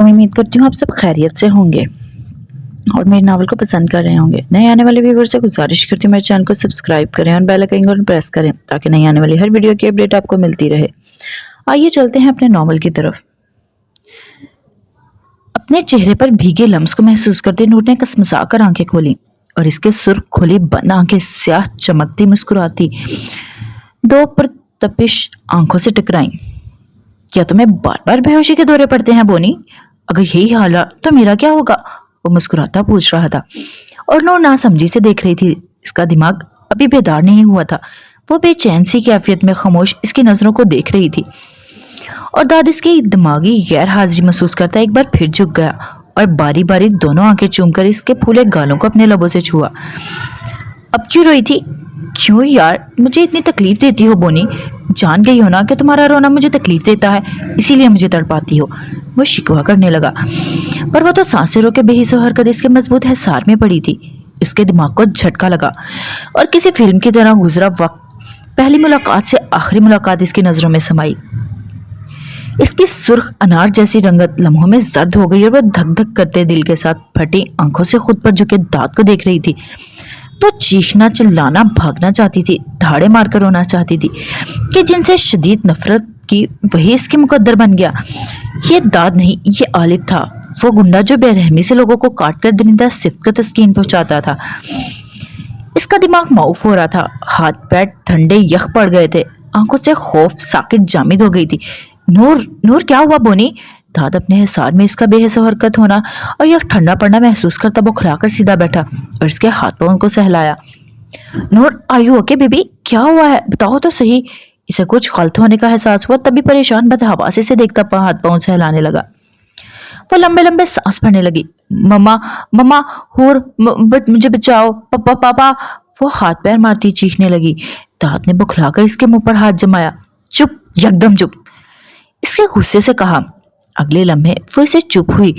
उम्मीद करती हूँ आप सब खैरियत से होंगे और मेरे नावल को पसंद कर रहे होंगे। नए आने वाले व्यूअर से गुजारिश करती हूँ मेरे चैनल को सब्सक्राइब करें और बेल आइकन को प्रेस करें ताकि नई आने वाली हर वीडियो की अपडेट आपको मिलती रहे। आइए चलते हैं अपने नावल की तरफ। अपने चेहरे पर भीगे लम्स को महसूस करते नूर ने कसमसा कर आंखें खोली और इसके सुर्ख खोली बंद आंखें स्याह चमकती मुस्कुराती दो प्रतपिश आंखों से टकराई। क्या तुम्हें बार बार बेहोशी के दौरे पड़ते हैं बोनी? अगर यही हाल रहा तो मेरा क्या होगा? वो मुस्कुराता पूछ रहा था और नूर नासमझी से देख रही थी। इसका दिमाग अभी बेदार नहीं हुआ था। वो बेचैन सी कैफियत में खामोश इसकी नजरों को देख रही थी और दाद इसकी दिमागी गैर हाजिरी महसूस करता एक बार फिर झुक गया और बारी बारी दोनों आंखें चूमकर इसके फूले गालों को अपने लबों से छुआ। अब क्यों रोई थी? क्यों यार मुझे इतनी तकलीफ देती हो बोनी? जान गई हो ना कि तुम्हारा रोना मुझे तकलीफ देता है, इसीलिए मुझे तड़पाती हो। वो शिकवा करने लगा पर वो तो सांसें रोके बेहिस्सो हरकत इसके मजबूत हिसार में पड़ी थी। इसके दिमाग को झटका लगा और किसी फिल्म की तरह गुजरा वक्त पहली मुलाकात से आखिरी मुलाकात इसकी नजरों में समाई। इसकी सुर्ख अनार जैसी रंगत लम्हों में जर्द हो गई और वो धक धक करते दिल के साथ फटी आंखों से खुद पर झुके दांत को देख रही थी। तो चीखना चिल्लाना भागना चाहती थी, धाड़े मारकर रोना चाहती थी कि जिनसे शदीद नफरत की वही इसके मुकद्दर बन गया। ये दाद नहीं, ये आलिफ था, वो गुंडा जो बेरहमी से लोगों को काट कर दरिंदा सिफ्त को तस्कीन पहुंचाता था। इसका दिमाग माऊफ हो रहा था, हाथ पैर ठंडे यख पड़ गए थे, आंखों से खौफ साकित जामिद हो गई थी। नूर नूर क्या हुआ बोनी? दाद अपने हिसार में इसका बेहिस्सो हरकत होना और यह ठंडा पड़ना महसूस करता बौखलाकर सीधा बैठा और इसके हाथ पांव को सहलाया। नूर आर यू ओके बेबी? क्या हुआ है बताओ तो सही। इसे कुछ गलत होने का एहसास हुआ तभी परेशान बदहवासी से देखता हाथ पांव सहलाने लगा। वो लंबे लंबे सांस भरने लगी। मम्मा मम्मा हुर मुझे बचाओ पापा पापा। वो हाथ पैर मारती चीखने लगी। दाद ने बौखलाकर इसके मुंह पर हाथ जमाया। चुप, यकदम चुप, इसके गुस्से से कहा। अगले लम्हे वो इसे चुप हुई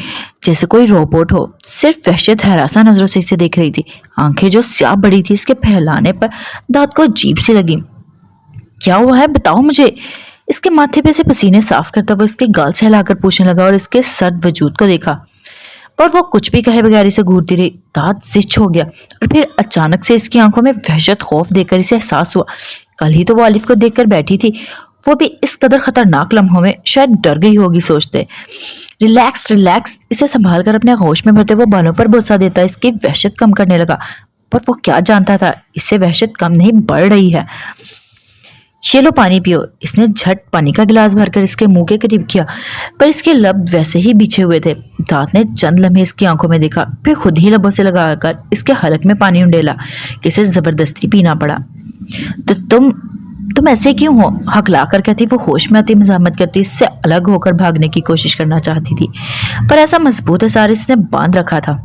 जैसे कोई रोबोट हो, सिर्फ वहशत हरासा नजरों से इसे देख रही थी। आंखें जो स्याह बड़ी थी इसके फैलाने पर दाद को अजीब सी लगी। क्या हुआ है बताओ मुझे। इसके माथे पे से पसीने साफ करता वो इसके गाल से हिलाकर पूछने लगा और इसके सर्द वजूद को देखा पर वो कुछ भी कहे बगैर इसे घूरती रही। दाद जिच हो गया और फिर अचानक से इसकी आंखों में वहशत खौफ देखकर इसे एहसास हुआ कल ही तो वो आलिफ को देखकर बैठी थी, वो भी इस कदर खतरनाक लम्हों में शायद डर गई होगी। सोचते रिलैक्स रिलैक्स, इसे संभाल कर अपने होश में भरते वो बालों पर बोसा देता इसकी वहशत कम करने लगा। पर वो क्या जानता था इससे वहशत कम नहीं बढ़ रही है। ये लो पानी पियो। इसने झट पानी का गिलास भरकर इसके मुंह के करीब किया पर इसके लब वैसे ही बिछे हुए थे। दांत ने चंद लम्हे इसकी आंखों में देखा फिर खुद ही लबों से लगाकर इसके हलक में पानी उंडेला कि इसे जबरदस्ती पीना पड़ा। तो तुम ऐसे क्यों हो? हकला कर कहती वो होश में आती मजामत करती इससे अलग होकर भागने की कोशिश करना चाहती थी पर ऐसा मजबूत हिसार इसने बांध रखा था।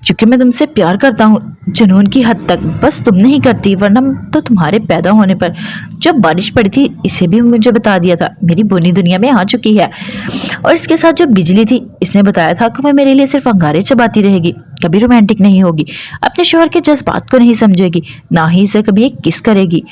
क्योंकि मैं तुमसे प्यार करता हूँ जुनून की हद तक, बस तुम नहीं करती वरना तो तुम्हारे पैदा होने पर जब बारिश पड़ी थी इसे भी मुझे बता दिया था मेरी बोनी दुनिया में आ चुकी है। और इसके साथ जो बिजली थी इसने बताया था कि वह मेरे लिए सिर्फ अंगारे चबाती रहेगी, कभी रोमांटिक नहीं होगी, अपने शोहर के जज्बात को नहीं समझेगी, ना ही इसे कभी एक किस करेगी।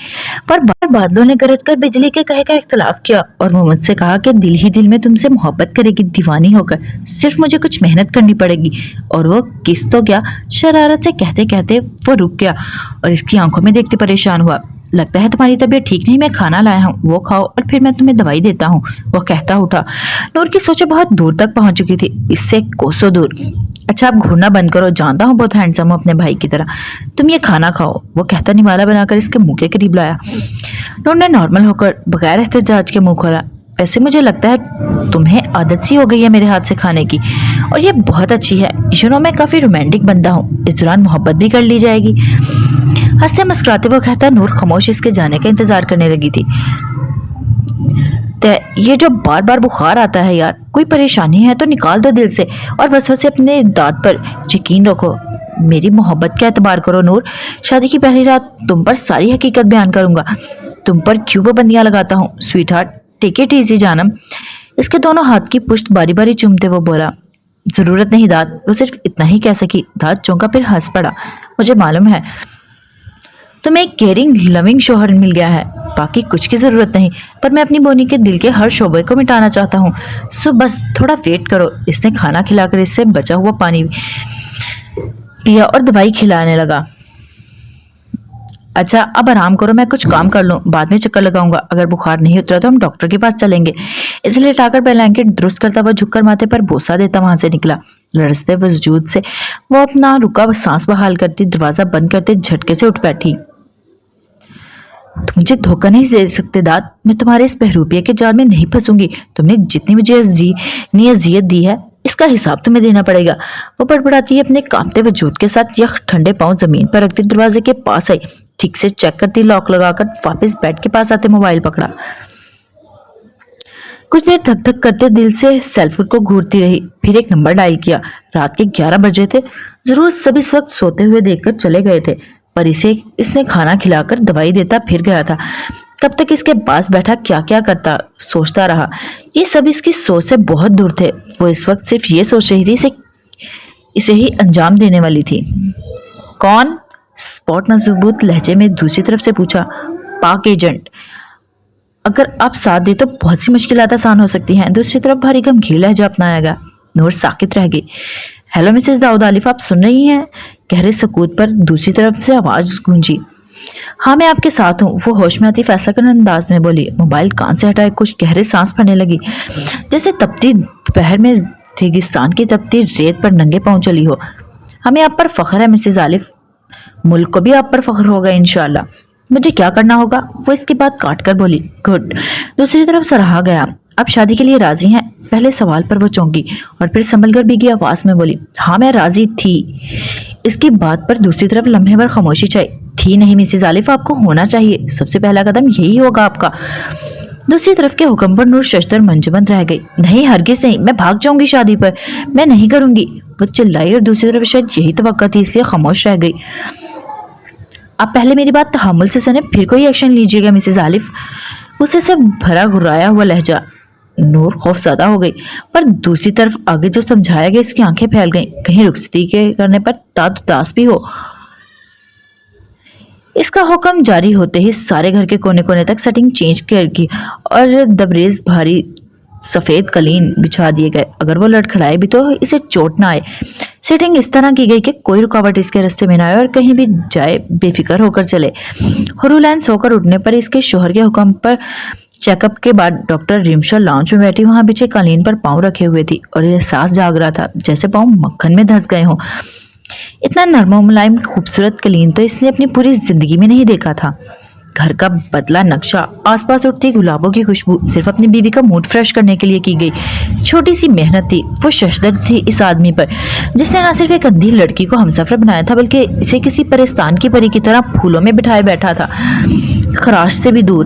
पर बादलों ने गरज कर बिजली के कहे का इख्तलाफ किया और वो मुझसे कहा कि दिल ही दिल में तुमसे मोहब्बत करेगी दीवानी होकर, सिर्फ मुझे कुछ मेहनत करनी पड़ेगी। और वो किस तो क्या, शरारत से कहते कहते वो रुक गया और इसकी आंखों में देखते परेशान हुआ। लगता है तुम्हारी तबीयत ठीक नहीं, मैं खाना लाया हूँ वो खाओ और फिर मैं तुम्हें दवाई देता हूँ, वो कहता उठा। नूर की सोचें बहुत दूर तक पहुंच चुकी थी, इससे कोसों दूर। अच्छा आप घूरना बंद करो, जानता हूँ बहुत हैंडसम हो अपने भाई की तरह, तुम ये खाना खाओ, वो कहता निवाला बनाकर इसके मुंह के करीब लाया। नूर ने नॉर्मल होकर बगैर एहतजाज के मुंह खोला। वैसे मुझे लगता है तुम्हें आदत सी हो गई है मेरे हाथ से खाने की और ये बहुत अच्छी है। मैं काफी रोमांटिक बंदा हूँ, इस दौरान मोहब्बत भी कर ली जाएगी। हंसते मुस्कुराते वो कहता। नूर खामोश इसके जाने का इंतजार करने लगी थी। ये जो बार बार बुखार आता है यार, कोई परेशानी है तो निकाल दो दिल से और वसवसे अपने दांत पर यकीन रखो। मेरी मोहब्बत का एतबार करो नूर, शादी की पहली रात तुम पर सारी हकीकत बयान करूंगा, तुम पर क्यों पाबंदियां लगाता हूँ। Sweetheart take it easy जानम। इसके दोनों हाथ की पुश्त बारी बारी चूमते वो बोला। जरूरत नहीं दाद, वो सिर्फ इतना ही कह सकी। दाद चौंका फिर हंस पड़ा। मुझे मालूम है تمہیں ایک کیئرنگ لونگ شوہر مل گیا ہے، باقی کچھ کی ضرورت نہیں، پر میں اپنی بونی کے دل کے ہر شعبے کو مٹانا چاہتا ہوں، سو بس تھوڑا ویٹ کرو۔ اس نے کھانا کھلا کر اس سے بچا ہوا پانی پیا اور دوائی کھلانے لگا۔ اچھا اب آرام کرو، میں کچھ کام کر لوں، بعد میں چکر لگاؤں گا، اگر بخار نہیں اترا تو ہم ڈاکٹر کے پاس چلیں گے۔ اس لیے اٹھا کر بلینکٹ درست کرتا ہوا جھک کر ماتھے پر بوسہ دیتا وہاں سے نکلا۔ لرزتے وجود سے وہ اپنا رکا سانس بحال کرتی دروازہ بند کرتے جھٹکے سے اٹھ بیٹھی۔ تم مجھے دھوکہ نہیں دے سکتے داد، میں تمہارے اس بہروپیے کے جال میں نہیں پھنسوں گی، تم نے جتنی مجھے اذیت دی ہے اس کا حساب تمہیں دینا پڑے گا۔ وہ بڑبڑاتی اپنے کانپتے وجود کے ساتھ یخ ٹھنڈے پاؤں زمین پر رکھتی دروازے کے پاس آئی، ٹھیک سے چیک کرتی، لاک لگا کر واپس بیڈ کے پاس آتے موبائل پکڑا۔ کچھ دیر دھک دھک کرتے دل سے سیل فون کو گھورتی رہی، پھر ایک نمبر ڈائل کیا۔ رات کے 11 بجے تھے، ضرور سب اس وقت سوتے ہوئے دیکھ کر چلے گئے تھے، پر اس نے کھانا کھلا کر دوائی دیتا پھر گیا تھا۔ کب تک اس کے پاس بیٹھا کیا کیا کرتا سوچتا رہا، یہ سب اس کی سوچ سے بہت دور تھے۔ وہ اس وقت صرف یہ سوچ رہی تھی اسے ہی انجام دینے والی تھی۔ کون؟ سپاٹ مضبوط لہجے میں دوسری طرف سے پوچھا۔ پاک ایجنٹ، اگر آپ ساتھ دے تو بہت سی مشکلات آسان ہو سکتی ہیں۔ دوسری طرف بھاری گمگیر لہجہ اپنایا گیا۔ نور ساکت رہ گئی۔ ہیلو مسز داؤد آلف، آپ سن رہی ہیں؟ گہرے سکوت پر دوسری طرف سے آواز گونجی۔ ہاں میں آپ کے ساتھ ہوں، وہ ہوش میں آتی فیصلہ کرنے انداز میں بولی۔ موبائل کان سے ہٹائے کچھ گہرے سانس بھرنے لگی، جیسے تپتی دوپہر میں ریگستان کی تپتی ریت پر ننگے پاؤں چلی ہو۔ ہمیں آپ پر فخر ہے مسز آلف، ملک کو بھی آپ پر فخر ہوگا انشاءاللہ۔ مجھے کیا کرنا ہوگا؟ وہ اس کی بات کاٹ کر بولی۔ گڈ۔ دوسری طرف سراہا گیا۔ آپ شادی کے لیے راضی ہیں؟ پہلے سوال پر وہ چونکی اور پھر سنبھل کر بھیگی آواز میں بولی۔ ہاں میں راضی تھی۔ اس کی بات پر دوسری طرف لمحے بھر خاموشی چھائی۔ تھی نہیں مسز آلف، آپ کو ہونا چاہیے، سب سے پہلا قدم یہی ہوگا آپ کا۔ دوسری طرف کے حکم پر نور ششدر منجمد رہ گئی۔ نہیں ہرگز نہیں، میں بھاگ جاؤں گی شادی پر، میں نہیں کروں گی، وہ چلائی اور دوسری طرف شاید یہی توقع تھی اس لیے خاموش رہ گئی۔ آپ پہلے میری بات تحمل سے سنیں پھر کوئی ایکشن لیجیے گا مسز آلف، اسے سے بھرا گھرایا ہوا لہجہ۔ نور خوف زدہ ہو گئی، پر دوسری طرف آگے جو سمجھایا گیا اس کی آنکھیں پھیل گئیں، کہیں رخصتی کے کرنے پر داد اداس بھی ہو۔ اس کا حکم جاری ہوتے ہی سارے گھر کے کونے کونے تک سیٹنگ چینج کر کی اور دبریز بھاری سفید قالین بچھا دیے گئے، اگر وہ لڑکھڑائے بھی تو اسے چوٹ نہ آئے۔ سیٹنگ اس طرح کی گئی کہ کوئی رکاوٹ اس کے راستے میں نہ آئے اور کہیں بھی جائے بے فکر ہو کر چلے۔ ہرولین سو کر اٹھنے پر اس کے شوہر کے حکم پر چیک اپ کے بعد ڈاکٹر ریمشا لاؤنج میں بیٹھی وہاں بچھے قالین پر پاؤں رکھے ہوئے تھی اور احساس جاگ رہا تھا جیسے پاؤں مکھن میں دھس گئے ہوں۔ اتنا نرم و ملائم خوبصورت قالین تو اس نے اپنی پوری زندگی میں نہیں دیکھا تھا۔ گھر کا بدلہ نقشہ، آس پاس اٹھتی گلابوں کی خوشبو صرف اپنی بیوی کا موڈ فریش کرنے کے لیے کی گئی چھوٹی سی محنت تھی۔ وہ ششدر تھی اس آدمی پر جس نے نہ صرف ایک اندھی لڑکی کو ہمسفر بنایا تھا بلکہ اسے کسی پرستان کی پری کی طرح پھولوں میں بٹھائے بیٹھا تھا، خراش سے بھی دور۔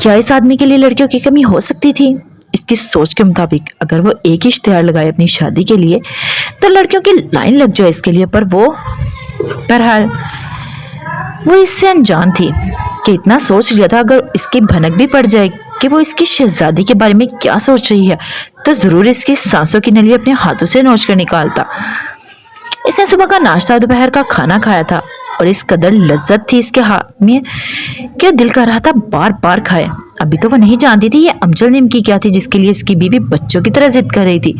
کیا اس آدمی کے لیے لڑکیوں کی کمی ہو سکتی تھی؟ اس کی سوچ کے مطابق اگر وہ ایک ہی اشتہار لگائے اپنی شادی کے لیے تو لڑکیوں کی لائن لگ جائے اس کے لیے، پر وہ بہرحال وہ اس سے انجان تھی کہ اتنا سوچ لیا تھا اگر اس کی بھنک بھی پڑ جائے کہ وہ اس کی شہزادی کے بارے میں کیا سوچ رہی ہے تو ضرور اس کی سانسوں کی نلی اپنے ہاتھوں سے نوچ کر نکالتا۔ اس نے صبح کا ناشتہ دوپہر کا کھانا کھایا تھا اور اس قدر لذت تھی اس کے ہاتھ میں کہ دل کر رہا تھا بار بار کھائے۔ ابھی تو وہ نہیں جانتی تھی یہ امجل نمکی کیا تھی جس کے لیے اس کی بیوی بچوں کی طرح ضد کر رہی تھی،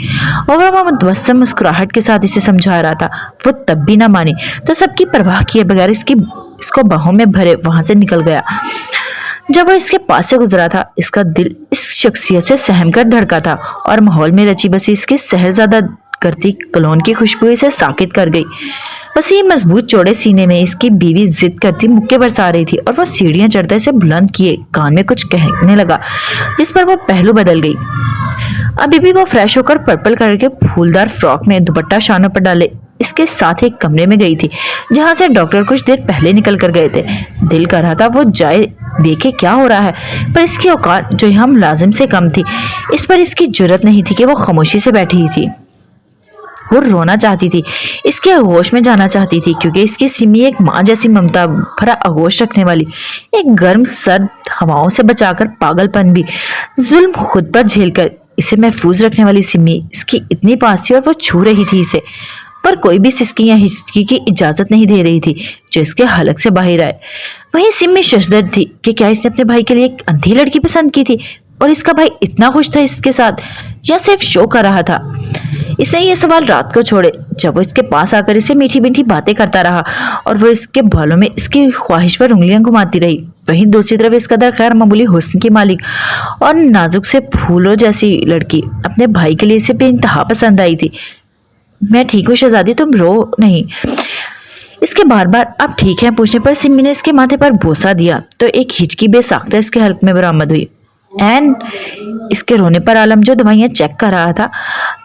اور وہ متبسم مسکراہٹ کے ساتھ اسے سمجھا رہا تھا۔ وہ تب بھی نہ مانی تو سب کی پرواہ کیے بغیر اس کو باہوں میں بھرے وہاں سے نکل گیا۔ جب وہ اس کے پاس سے گزرا تھا اس کا دل اس شخصیت سے سہم کر دھڑکا تھا اور ماحول میں رچی بسی اس کی سحرزادہ کرتی کلون کی خوشبو اسے ساکت کر گئی۔ وسیع مضبوط چوڑے سینے میں اس کی بیوی ضد کرتی مکے برسا رہی تھی اور وہ سیڑھیاں چڑھتے سے بلند کیے کان میں کچھ کہنے لگا جس پر وہ پہلو بدل گئی۔ ابھی بھی وہ فریش ہو کر پرپل کلر کے پھولدار فراک میں دوپٹہ شانوں پر ڈالے اس کے ساتھ ایک کمرے میں گئی تھی جہاں سے ڈاکٹر کچھ دیر پہلے نکل کر گئے تھے۔ دل کر رہا تھا وہ جائے دیکھے کیا ہو رہا ہے، پر اس کی اوقات جو یہاں لازم سے کم تھی، اس پر اس کی جرت نہیں تھی کہ وہ خاموشی سے بیٹھی تھی۔ وہ رونا چاہتی تھی، اس کے آغوش میں جانا چاہتی تھی کیونکہ اس کی سمی ایک ماں جیسی ممتا بھرا آغوش رکھنے والی، ایک گرم سرد ہواؤں سے بچا کر پاگل پن بھی ظلم خود پر جھیل کر اسے محفوظ رکھنے والی سمی اس کی اتنی پاس تھی اور وہ چھو رہی تھی اسے۔ पर कोई भी सिसकी या हिचकी की इजाजत नहीं दे रही थी जो इसके हलक से बाहर आए। वहीं सिमी शशदर थी कि क्या इसने अपने भाई के लिए एक अंधी लड़की पसंद की थी और इसका भाई इतना खुश था इसके साथ, या सिर्फ शो कर रहा था। इसने ये सवाल रात को छोड़े जब वो इसके पास आकर इसे मीठी मीठी बातें करता रहा और वो इसके बालों में इसकी ख्वाहिश पर उंगलियां घुमाती रही। वहीं दूसरी तरफ इस कदर गैर मामूली हुस्न की मालिक और नाजुक से फूलों जैसी लड़की अपने भाई के लिए इसे बेइंतहा पसंद आई थी। मैं ठीक हूँ शहजादी, तुम रो नहीं। इसके बार बार आप ठीक हैं पूछने पर सिमी ने इसके माथे पर बोसा दिया तो एक हिचकी बेसाख्ता इसके हल्क में बरामद हुई। इसके रोने पर आलम जो दवाइयां चेक कर रहा था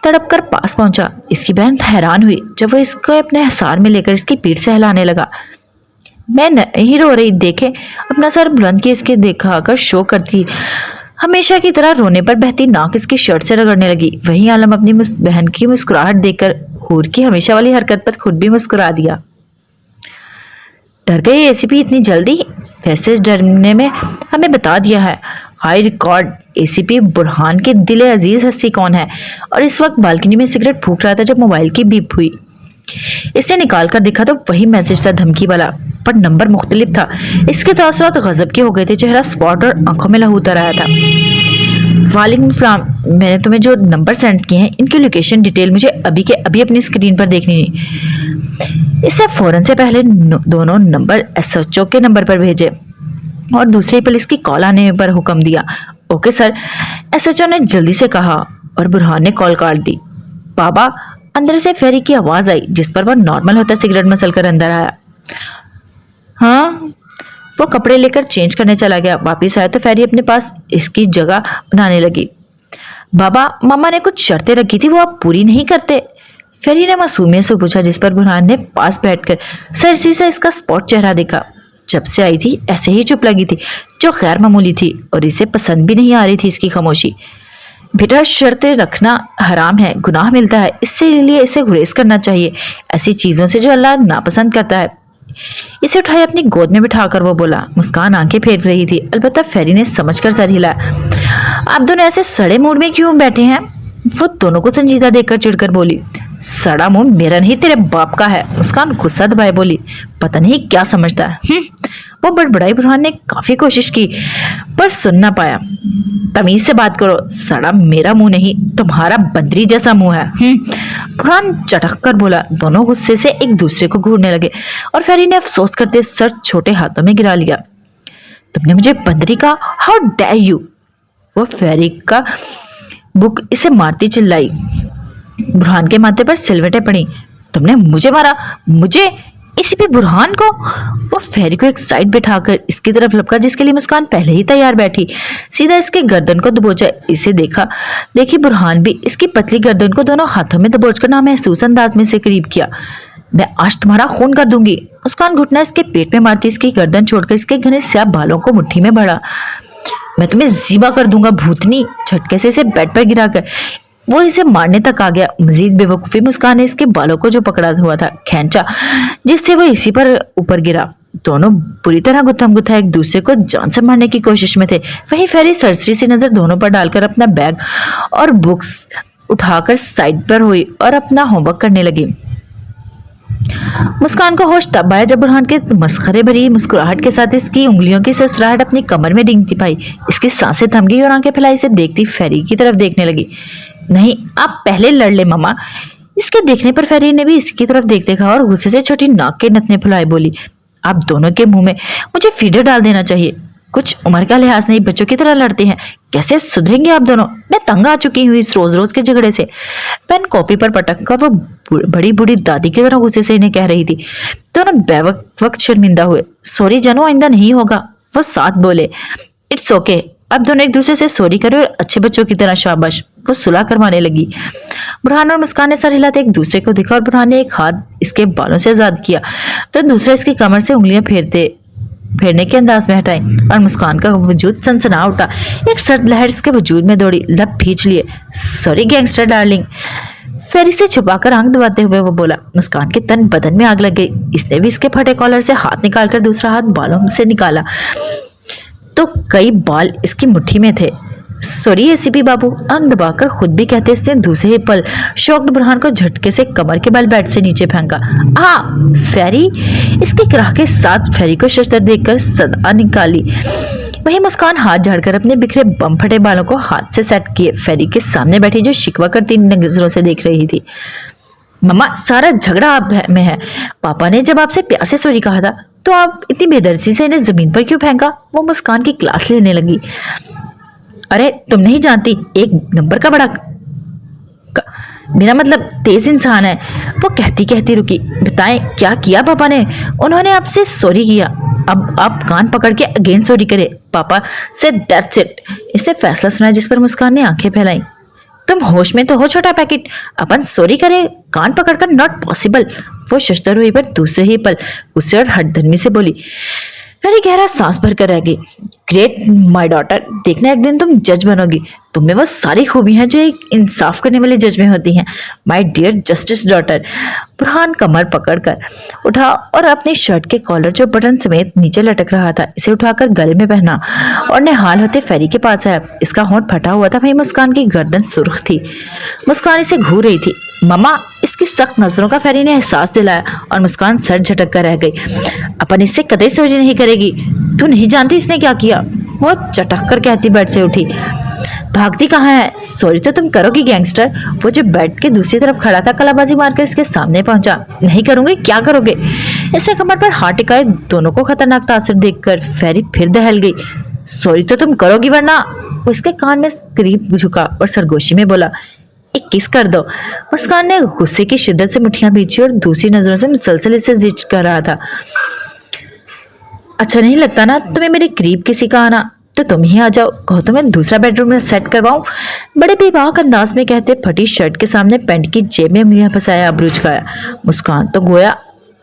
तड़प कर पास पहुंचा। इसकी बहन हैरान हुई जब वो इसको अपने हसार में लेकर इसकी पीठ से हिलाने लगा। मैं नहीं रो रही, देखे अपना सर बुलंद किए इसके देखा कर शो करती हमेशा की तरह रोने पर बहती नाक इसकी शर्ट से रगड़ने लगी। वहीं आलम अपनी बहन की मुस्कुराहट देखकर हूर की हमेशा वाली हरकत पर खुद भी मुस्कुरा दिया। डर गई एसीपी इतनी जल्दी? वैसे इस डरने में हमें बता दिया है। हाई रिकॉर्ड एसीपी बुरहान के दिले अजीज हस्ती कौन है? और इस वक्त बालकनी में सिगरेट फूंक रहा था जब मोबाइल की बीप हुई। इसने निकाल कर देखा तो वही मैसेज था, धमकी वाला, पर नंबर मुख्तलिफ था। इसके तासुरात गजब के हो गए थे, चेहरा स्पॉट और आंखों में लहू उतर आया था। वालेकुम सलाम, मैंने तुम्हें जो नंबर सेंड किए हैं इनकी लोकेशन डिटेल मुझे अभी के अभी अपनी स्क्रीन पर देखनी है। इससे फौरन से पहले दोनों नंबर एसएचओ के नंबर पर भेजे और दूसरे पुलिस की कॉल आने पर हुक्म दिया। ओके सर, एसएचओ ने जल्दी से कहा और बुरहान ने कॉल काट दी। बाबा, अंदर से फेरी की आवाज आई जिस पर वह नॉर्मल होता सिगरेट मसल कर अंदर आया। हाँ, वो कपड़े लेकर चेंज करने चला गया। वापिस आया तो फेरी अपने पास इसकी जगह बनाने लगी। बाबा, मामा ने कुछ शर्तें रखी थी, वो आप पूरी नहीं करते? फेरी ने मासूमियत से पूछा, जिस पर बुरहान ने पास बैठकर सरसी से इसका स्पॉट चेहरा देखा। जब से आई थी ऐसे ही चुप लगी थी, जो गैर मामूली थी और इसे पसंद भी नहीं आ रही थी इसकी खामोशी। बेटा, शर्तें रखना हराम है, गुनाह मिलता है, इसलिए इसे गुरेज करना चाहिए ऐसी चीजों से जो अल्लाह नापसंद करता है। इसे उठाए अपनी गोद में बिठाकर वो बोला। मुस्कान आंखें फेर रही थी, अलबत्ता फेरी ने समझकर सर हिलाया। आप दोनों ऐसे सड़े मूड में क्यों बैठे हैं? वो दोनों को संजीदा देखकर चिढ़कर बोली। सड़ा मुंह मेरा नहीं तेरे बाप का है। मुस्कान गुस्सा दबाए बोली। पता नहीं क्या समझता है। वो बड़बड़ाई। बुरहान ने काफी कोशिश की पर सुन ना पाया। तमीज से बात करो, सड़ा मेरा मुंह नहीं तुम्हारा बंदरी जैसा मुंह है। बुरहान चटक कर बोला। दोनों गुस्से से एक दूसरे को घूरने लगे और फेरी ने अफसोस करते सर छोटे हाथों में गिरा लिया। तुमने मुझे बंदरी कहा? How dare you! वो फेरी का बुक इसे मारती चिल्लाई। बुरहान के माथे पर सिलवटें पड़ी। तुमने मुझे मारा? मुझे? इसी पे बुरहान को? वो फेरी को एक साइड बिठाकर इसकी तरफ लपका जिसके लिए मुस्कान पहले ही तैयार बैठी। सीधा इसके गर्दन को दबोचा। इसे देखी बुरहान भी इसकी पतली गर्दन को दोनों हाथों में दबोचकर ना महसूस अंदाज में से करीब किया। मैं आज तुम्हारा खून कर दूंगी। मुस्कान घुटना इसके पेट में मारती इसकी गर्दन छोड़कर इसके घने स्याह बालों को मुट्ठी में भरा। मैं तुम्हें ज़िबा कर दूंगा भूतनी। झटके से इसे बेड पर गिराकर वो इसे मारने तक आ गया। मजीद बेवकूफी मुस्कान ने इसके बालों को जो पकड़ा हुआ था खींचा, जिससे वो इसी पर ऊपर गिरा। दोनों बुरी तरह गुत्थम गुत्था एक दूसरे को जान से मारने की कोशिश में थे। वहीं फेरी सरसरी सी नजर दोनों पर डालकर अपना बैग और बुक्स उठाकर साइड पर हुई और अपना होमवर्क करने लगी। मुस्कान को होश तब आया जब बुरहान के मस्खरे भरी मुस्कुराहट के साथ इसकी उंगलियों की सरसराहट अपनी कमर में रेंगती पाई। इसकी सांसें थम गई और आंखें फैलाई इसे देखती फेरी की तरफ देखने लगी। नहीं, आप पहले लड़ ले मामा। इसके देखने पर फेरी ने भी इसकी तरफ देखा और गुस्से से छोटी नाक के नथने फुलाए बोली। आप दोनों के मुंह में मुझे फीडर डाल देना चाहिए। कुछ उम्र का लिहाज नहीं, बच्चों की तरह लड़ते हैं। कैसे सुधरेंगे आप दोनों? मैं तंग आ चुकी हूँ इस रोज रोज के झगड़े से। पेन कॉपी पर पटक कर वो बड़ी बूढ़ी दादी की तरह गुस्से से इन्हें कह रही थी। दोनों बेवक्त शर्मिंदा हुए। सॉरी जानू, आइंदा नहीं होगा। वो साथ बोले। It's okay. अब दोनों एक दूसरे से सॉरी करे और अच्छे बच्चों की तरह शाबाश। वो सुलह करवाने लगी। बुरहान और मुस्कान ने सर हिलाते एक दूसरे को देखा और बुरहान ने एक हाथ इसके बालों से आजाद किया तो दूसरा इसकी कमर से उंगलियां फेरने के अंदाज में हटाई और मुस्कान का वजूद सनसना उठा। एक सर्द लहर इसके वजूद में दौड़ी। लब भींच लिए। Sorry gangster darling. फेरी से छुपाकर आंख दबाते हुए वो बोला। मुस्कान के तन बदन में आग लग गई। इसने भी इसके फटे कॉलर से हाथ निकालकर दूसरा हाथ बालों से निकाला तो कई बाल इसकी मुट्ठी में थे। सॉरी एसीपी बाबू, आंख दबाकर खुद भी कहते इसने दूसरे ही पल शॉक्ड बुरहान को झटके से कमर के बल बेड से नीचे फेंका। फेरी! इसके कराह के साथ फेरी को शशतर देखकर सदा निकाली। वही मुस्कान हाथ झाड़कर अपने बिखरे बम फटे बालों को हाथ से सेट किए फेरी के सामने बैठी जो शिकवा करती नजरों से देख रही थी। मम्मा, सारा झगड़ा आप में है। पापा ने जब आपसे प्यार से सॉरी कहा था तो आप इतनी बेदर्दी से इन्हें जमीन पर क्यों फेंका? वो मुस्कान की क्लास लेने लगी। अरे तुम नहीं जानती, एक नंबर का बड़ा मेरा मतलब तेज इंसान है। वो कहती कहती रुकी। बताएं क्या किया पापा ने? उन्होंने आपसे सॉरी किया। अब आप कान पकड़ के अगेन सॉरी करे पापा से, दैट्स इट। इसने फैसला सुना जिस पर मुस्कान ने आंखें फैलाई। तुम होश में तो हो छोटा पैकेट, अपन सॉरी करे कान पकड़कर, नॉट पॉसिबल। वो शशतर हुई पर दूसरे ही पल गुस्से और हठधर्मी से बोली। फेरी गहरा सांस भरकर रह गई। ग्रेट माय डॉटर, देखना एक दिन तुम जज बनोगी। तुम में वो सारी खूबी हैं जो एक इंसाफ करने वाले जज में होती हैं। My dear justice daughter. Burhan कमर पकड़कर उठा और अपनी शर्ट के कॉलर जो बटन समेत नीचे लटक रहा था इसे उठाकर गले में पहना और निहाल होते फेरी के पास आया। इसका होंठ फटा हुआ था, वहीं मुस्कान की गर्दन सुर्ख थी। मुस्कान इसे घूर रही थी। मम्मा, इसकी सख्त नजरों का फेरी ने एहसास दिलाया और मुस्कान सर झटक कर रह गई। अपन इससे कतई सॉरी नहीं करेगी। तू नहीं जानती इसने क्या किया? वो चटक कर कहती बेड से उठी। भागती कहाँ है? सॉरी तो तुम करोगी गैंगस्टर। वो जो बेड के दूसरी तरफ खड़ा था कलाबाजी मारकर इसके सामने पहुंचा। नहीं करूंगी? क्या करोगे? इससे कमर पर हाथ टिकाए दोनों को खतरनाक तासर देखकर फेरी फिर दहल गई। सॉरी तो तुम करोगी वरना। वो इसके कान में करीब झुका और सरगोशी में बोला, एक किस कर दो। मुस्कान ने गुस्से की शिद्दत से मुठ्ठियां भींची और दूसरी नजरों से मुसलसल इसे जिच कर रहा था। अच्छा नहीं लगता ना तुम्हें मेरे करीब किसी का आना? तो तुम ही आ जाओ। कहो तो मैं दूसरा बेडरूम में सेट करवाऊं? बड़े बेबाक अंदाज में कहते फटी शर्ट के सामने पैंट की जेब में उंगलियां फंसाया अबरू झुकाया। मुस्कान तो गोया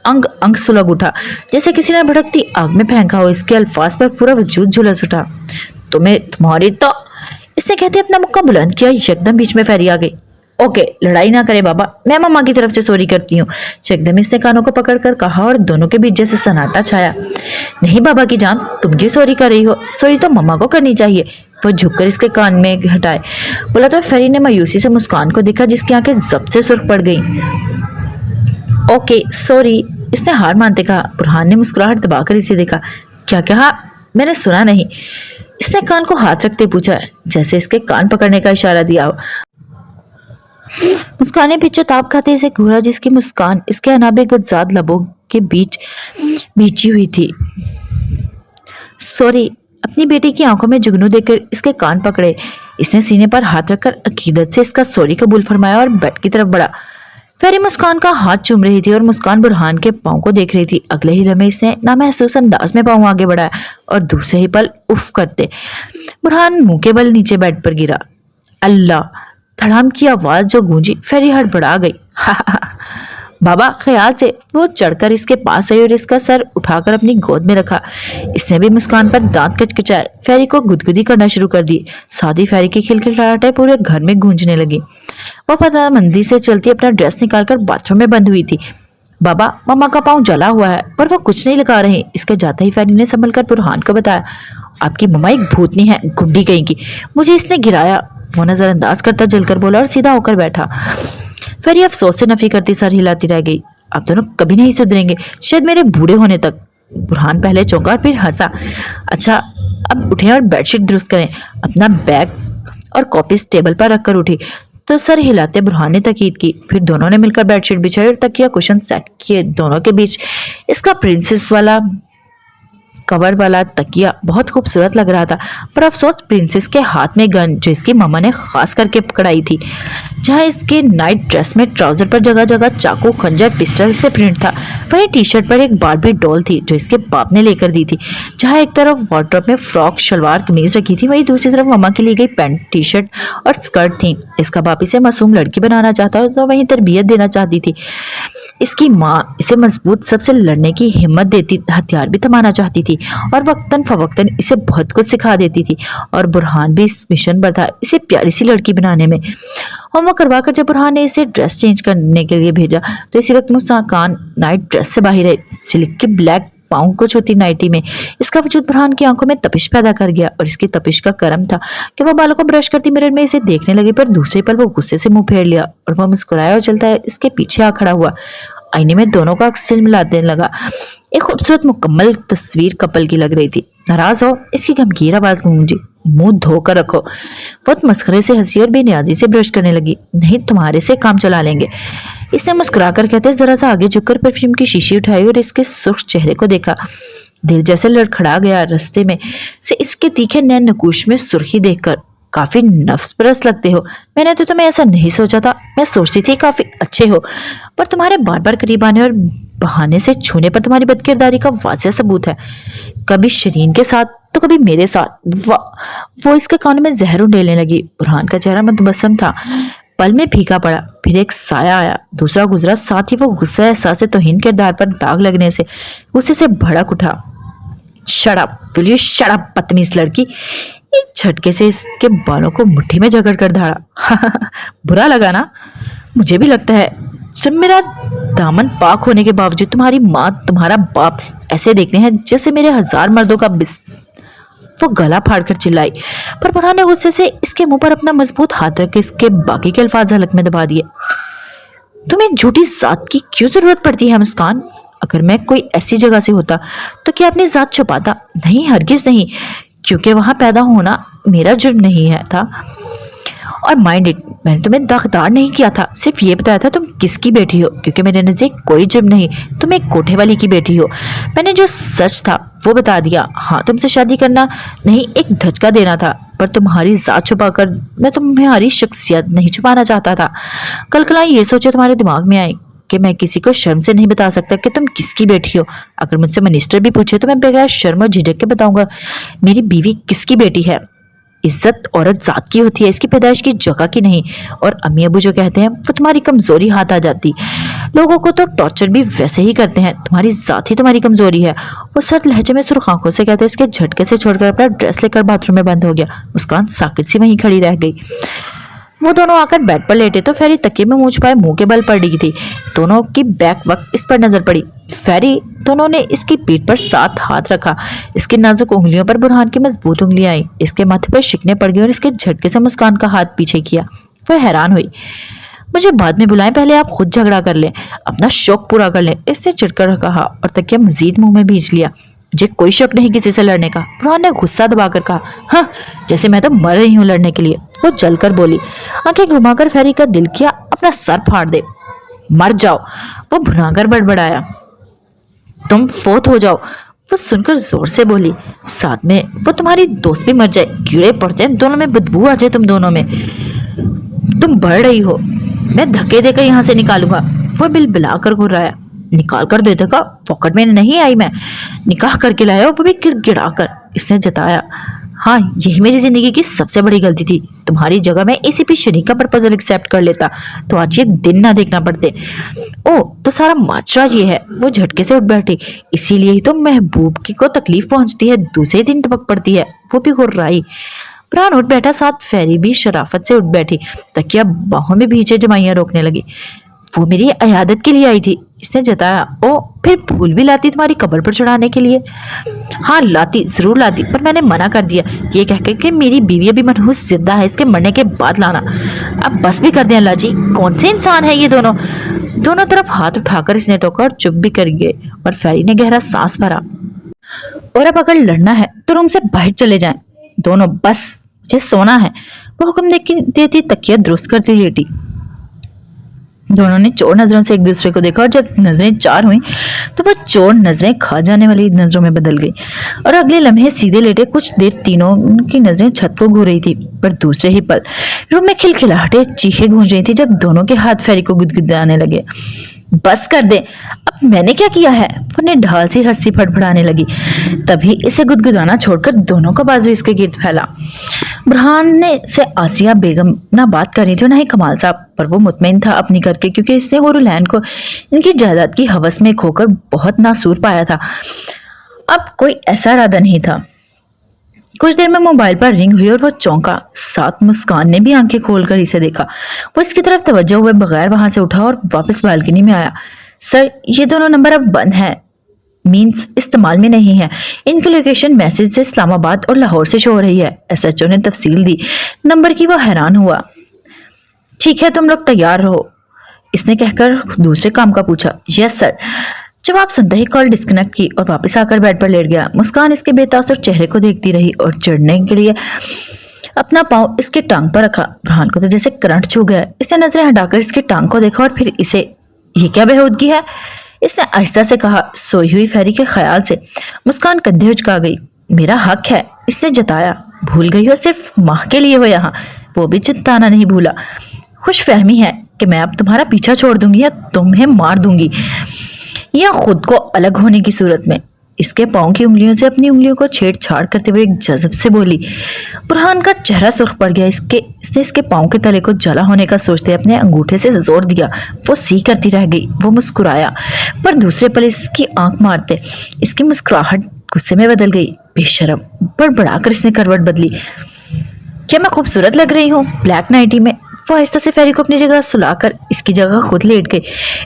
अंग अंग सुलग उठा जैसे किसी ने भड़कती आग में फेंका हो। इसके अल्फाज पर पूरा वजूद झुलस उठा। तुम्हारी तो, इसने कहते अपना मुक्का बुलंद किया। यकदम बीच में फेरी आ गई। ओके, लड़ाई ना करे बाबा, मैं मम्मा की तरफ से सॉरी करती हूँ। यकदम इसने कानों को पकड़कर कहा और दोनों के बीच जैसे सन्नाटा छाया। नहीं बाबा की जान, तुम क्यों सॉरी कर रही हो? सॉरी तो मम्मा को करनी चाहिए। वो झुककर इसके कान में हटाए बोला तो फेरी ने मायूसी से मुस्कान को देखा जिसकी आंखें जब से सुर्ख पड़ गई। ओके सॉरी, इसने हार मानते कहा। बुरहान ने मुस्कुराहट दबाकर इसे देखा। क्या कहा? मैंने सुना नहीं। इसने कान को हाथ रखते पूछा जैसे इसके कान पकड़ने का इशारा दिया हो। मुस्कान ने ताप खाते इसे घूरा जिसकी मुस्कान इसके अनाबे गुलजाद लबों के बीच बीची हुई थी। सॉरी। अपनी बेटी की आंखों में जुगनू देखकर इसके कान पकड़े। इसने सीने पर हाथ रखकर अकीदत से इसका सॉरी कबूल फरमाया और बेड की तरफ बढ़ा। फेरी मुस्कान का हाथ चूम रही थी और मुस्कान बुरहान के पांव को देख रही थी। अगले ही लम्हे इसने नामहसूस अंदाज में पांव आगे बढ़ाया और दूसरे ही पल उफ करते बुरहान मुंह के बल नीचे बेड पर गिरा। अल्लाह! धड़ाम की आवाज जो गूंजी फेरी हड़बड़ा गई। बाबा, ख्याल से। वो चढ़कर इसके पास आई और इसका सर उठाकर अपनी गोद में रखा। इसने भी मुस्कान पर दांत कचकचाए फेरी को गुदगुदी करना शुरू कर दी। साथ ही फेरी की खिलखिलाहटें पूरे घर में गूंजने लगी। वो पतामंदी से चलती अपना ड्रेस निकालकर बाथरूम में बंद हुई थी। बाबा, मम्मा का पाँव जला हुआ है पर वो कुछ नहीं लगा रहे। इसके जाते ही फेरी ने संभल कर बुरहान को बताया, आपकी मम्मा एक भूतनी है, गुंडी कहीं की। मुझे इसने गिराया। वो नजरअंदाज करता जलकर बोला और सीधा होकर बैठा। फेरी अफसोस से नफी करती सर हिलाती रह गई। आप दोनों कभी नहीं सुधरेंगे, शायद मेरे बूढ़े होने तक। बुरहान पहले चौंका और फिर हंसा। अच्छा, अब उठे और बेडशीट दुरुस्त करें। अपना बैग और कॉपीज टेबल पर रखकर उठी तो सर हिलाते बुरहान ने तकीद की। फिर दोनों ने मिलकर बेडशीट बिछाई और तकिया कुशन सेट किए। दोनों के बीच इसका प्रिंसेस वाला कवर वाला तकिया बहुत खूबसूरत लग रहा था, पर अफसोस प्रिंसेस के हाथ में गन जो इसकी मम्मा ने खास करके पकड़ाई थी। जहां इसके नाइट ड्रेस में ट्राउजर पर जगह जगह चाकू, खंजर, पिस्टल से प्रिंट था, वहीं टी शर्ट पर एक बारबी डॉल थी जो इसके बाप ने लेकर दी थी। जहां एक तरफ वार्डरोब में फ्रॉक, शलवार, कमीज रखी थी, वहीं दूसरी तरफ मम्मा के लिए गई पैंट, टी शर्ट और स्कर्ट थी। इसका बाप इसे मासूम लड़की बनाना चाहता तो वहीं तरबियत देना चाहती थी। इसकी माँ इसे मजबूत, सबसे लड़ने की हिम्मत देती, हथियार भी थमाना चाहती थी और वक्तन फवक्तन इसे बहुत कुछ सिखा देती थी। और बुरहान भी इस मिशन पर था, इसे प्यारी सी लड़की बनाने में। होमवर्क करवाकर जब बुरहान ने इसे ड्रेस चेंज करने के लिए भेजा तो इसी वक्त मुस्कान नाइट ड्रेस से बाहर आई। सिल्क की ब्लैक पाँव को छूती नाइटी में। इसका वजूद बुरहान की आंखों में तपिश पैदा कर गया और इसकी तपिश का करम था कि वो बालों को ब्रश करती मिरर में इसे देखने लगी, पर दूसरे पल वो गुस्से से मुंह फेर लिया और वो मुस्कुराया और चलता है इसके पीछे आ खड़ा हुआ। आईने में दोनों का अक्स मिलाने लगा। एक खूबसूरत मुकम्मल तस्वीर कपल की लग रही थी। नाराज हो? इसकी गमगीन आवाज गूंजी। मुंह धोकर रखो। बहुत मस्खरे से हंसी और बेनियाजी से ब्रश करने लगी। नहीं, तुम्हारे से काम चला लेंगे, इसने मुस्कुराकर कहते जरा सा आगे झुककर परफ्यूम की शीशी उठाई और इसके सुर्ख चेहरे को देखा। दिल जैसे लड़खड़ा गया। रास्ते में से इसके तीखे नैन नकूश में सुर्खी देखकर। काफी नफ्स परस्त लगते हो। मैंने तो तुम्हें ऐसा नहीं सोचा था। मैं सोचती थी काफी अच्छे हो, पर तुम्हारे बार बार करीब आने और बहाने से छूने पर तुम्हारी बदकिरदारी का वाज़ेह सबूत है। कभी शरीन के साथ तो कभी मेरे साथ। वो इसके कानों में जहर उंडेलने लगी। बुरहान का चेहरा मुतबस्सम था। पल में फीका पड़ा। फिर एक साया आया, दूसरा गुजरा। साथ ही वो गुस्सा एहसास तौहीन किरदार पर दाग लगने से गुस्से से भड़क उठा। Shut up, will you shut up, बदतमीज लड़की। एक झटके से इसके बालों को मुट्ठी में जकड़ कर धाड़ा। बुरा लगा ना? मुझे भी लगता है। जब मेरा दामन पाक होने के बावजूद तुम्हारी माँ, तुम्हारा बाप ऐसे देखते हैं जैसे मेरे 1000 मर्दों का वो गला फाड़कर चिल्लाई, पर बुरहान ने गुस्से से इसके मुंह पर अपना मजबूत हाथ रख के इसके बाकी के अल्फाज हलक में दबा दिए। तुम्हें झूठी जात की क्यों जरूरत पड़ती है मुस्कान? अगर मैं कोई ऐसी जगह से होता तो क्या अपनी जात छुपाता? नहीं, हरगिज नहीं, क्योंकि वहां पैदा होना मेरा जुर्म नहीं है था। और माइंड इट, मैंने तुम्हें दागदार नहीं किया था, सिर्फ ये बताया था तुम किसकी बेटी हो, क्योंकि मेरे नजदीक कोई जुर्म नहीं, तुम एक कोठे वाली की बेटी हो। मैंने जो सच था वो बता दिया। हाँ, तुमसे शादी करना नहीं, एक धचका देना था, पर तुम्हारी जात छुपाकर मैं तुम्हारी शख्सियत नहीं छुपाना चाहता था। कल कल ये सोचे तुम्हारे दिमाग में आई कि मैं किसी को शर्म से नहीं बता सकता कि तुम किसकी बेटी हो। अगर मुझसे मिनिस्टर भी पूछे तो मैं बगैर शर्म और झिझक के बताऊंगा मेरी बीवी किसकी बेटी है। इज्जत औरत जात की होती है, इसकी पैदाइश की जगह की नहीं। और अम्मी अबू जो कहते हैं वो तुम्हारी कमजोरी हाथ आ जाती। लोगों को तो टॉर्चर भी वैसे ही करते हैं, तुम्हारी जात ही तुम्हारी कमजोरी है। वो सर्द लहजे में सुर्ख आंखों से कहते इसके झटके से छोड़कर अपना ड्रेस लेकर बाथरूम में बंद हो गया। मुस्कान साकित सी वहीं खड़ी रह गई। वो दोनों आकर बेड पर लेटे तो फेरी तकिए में मुंह छुपाए मुंह के बल पड़ रही थी। दोनों की बैक वक्त इस पर नजर पड़ी। फेरी दोनों ने इसकी पीठ पर 7 हाथ रखा। इसकी नाजुक उंगलियों पर बुरहान की मजबूत उंगलियां आई। इसके माथे पर शिकने पड़ गई और इसके झटके से मुस्कान का हाथ पीछे किया। वह हैरान हुई। मुझे बाद में बुलाएं, पहले आप खुद झगड़ा कर लें, अपना शौक पूरा कर लें, इसने चिढ़कर कहा और तकिया मजीद मुंह में भींच लिया। मुझे कोई शौक नहीं किसी से लड़ने का, बुरहान ने गुस्सा दबाकर कहा। हाँ, जैसे मैं तो मर रही हूँ लड़ने के लिए, वो जलकर बोली। आंखें घुमाकर फेरी का दिल किया अपना सर फाड़ दे। मर जाओ, वो भुनाकर बड़बड़ाया। तुम फोत हो जाओ, वो सुनकर जोर से बोली। साथ में वो तुम्हारी दोस्त भी मर जाए, कीड़े पड़ जाए, दोनों में बदबू आ जाए, तुम दोनों में। तुम बढ़ रही हो, मैं धक्के देकर यहाँ से निकालूंगा, वो बिलबिलाकर घुर्राया। निकाल कर दे देगा, पॉकेट में नहीं आई, मैं निकाह करके लाया, वो भी गिड़गिड़ा कर इसने जताया। हाँ, यही मेरी जिंदगी की सबसे बड़ी गलती थी। तुम्हारी जगह मैं एसीपी शरीक का प्रपोजल एक्सेप्ट कर लेता तो आज ये दिन ना देखना पड़ते। ओ, तो सारा माजरा ये है। वो झटके से उठ बैठी। इसीलिए ही तो महबूब की को तकलीफ पहुंचती है, दूसरे दिन टपक पड़ती है, वो भी घुर्राई। प्राण उठ बैठा, साथ फेरी भी शराफत से उठ बैठी। तकिया बाहों में भींचे जमाइयां रोकने लगी। वो मेरी अयादत के लिए आई थी, इसने जताया। ओ, फिर फूल भी लाती तुम्हारी कब्र पर चढ़ाने के लिए? हाँ लाती, जरूर लाती, पर मैंने मना कर दिया, ये कहकर कि मेरी बीवी अभी मनहूस जिंदा है, इसके मरने के बाद लाना। अब बस भी कर दें अल्लाह जी, कौन से इंसान है ये दोनों? दोनों तरफ हाथ उठाकर इसने टोका और चुप भी कर गए। और फेरी ने गहरा सांस भरा। और अब अगर लड़ना है तो रूम से बाहर चले जाएं दोनों, बस मुझे सोना है, वो हुक्म देती तकिया दुरुस्त करती लेटी। दोनों ने चोर नजरों से एक दूसरे को देखा और जब नजरें चार हुई तो वो चोर नजरें खा जाने वाली नजरों में बदल गई और अगले लम्हे सीधे लेटे। कुछ देर तीनों की नजरें छत को घूर रही थी, पर दूसरे ही पल रूम में खिलखिलाहटे चीखें गूंज रही थी जब दोनों के हाथ फेरी को गुदगुदाने लगे। बस कर दे, अब मैंने क्या किया है? वो ने ढाल सी हंसी फड़फड़ाने लगी। तभी इसे गुदगुदाना छोड़कर दोनों का बाजू इसके गिर्द फैला। बुरहान ने से आसिया बेगम ना बात कर रही थी ना ही कमाल साहब, पर वो मुतमईन था अपनी करके, क्योंकि इसने गुरुलैन को इनकी जायदाद की हवस में खोकर बहुत नासूर पाया था। अब कोई ऐसा इरादा नहीं था। कुछ देर में मोबाइल पर रिंग हुई और वो चौंका। साथ मुस्कान ने भी आंखें खोलकर इसे देखा। वो इसकी तरफ तवज्जो हुए बगैर वहां से उठा और वापस बालकनी में आया। सर, ये दोनों नंबर अब बंद हैं, मीन्स इस्तेमाल में नहीं है। इनकी लोकेशन मैसेज से इस्लामाबाद और लाहौर से शो हो रही है। एसएचओ ने तफसील दी। नंबर की वो हैरान हुआ। ठीक है, तुम लोग तैयार रहो, इसने कहकर दूसरे काम का पूछा। Yes sir. जवाब सुनते ही कॉल डिस्कनेक्ट की और वापस आकर बेड पर लेट गया। मुस्कान इसके बेतासुर चेहरे को देखती रही और चढ़ने के लिए अपना पाँव इसके टांग पर रखा। बुरहान को तो जैसे करंट छू गया। इसने नजरें हटाकर इसके टांग को देखा और फिर इसे, ये क्या बेहूदगी है, इसने आहिस्ता से कहा, सोई हुई फेरी के ख्याल से। मुस्कान कंधे उचका गई। मेरा हक है, इसने जताया। भूल गई हो, सिर्फ माह के लिए हो यहाँ, वो भी चिंताना नहीं भूला। खुश फहमी है कि मैं अब तुम्हारा पीछा छोड़ दूंगी या तुम्हें मार दूंगी, या खुद को अलग होने की सूरत में। इसके पाँव की उंगलियों से अपनी उंगलियों को छेड़छाड़ करते हुए एक जज्ब से बोली। बुरहान का चेहरा सुर्ख पड़ गया। इसने इसके पाँव के तले को जला होने का सोचते अपने अंगूठे से जोर दिया। वो सी करती रह गई। वो मुस्कुराया, पर दूसरे पल इसकी आंख मारते इसकी मुस्कुराहट गुस्से में बदल गई। बेशरम, बड़बड़ाकर इसने करवट बदली। क्या मैं खूबसूरत लग रही हूँ ब्लैक नाइटी में? वो आहिस्ता से फेरी को अपनी जगह सुलाकर इसकी जगह खुद लेट गई।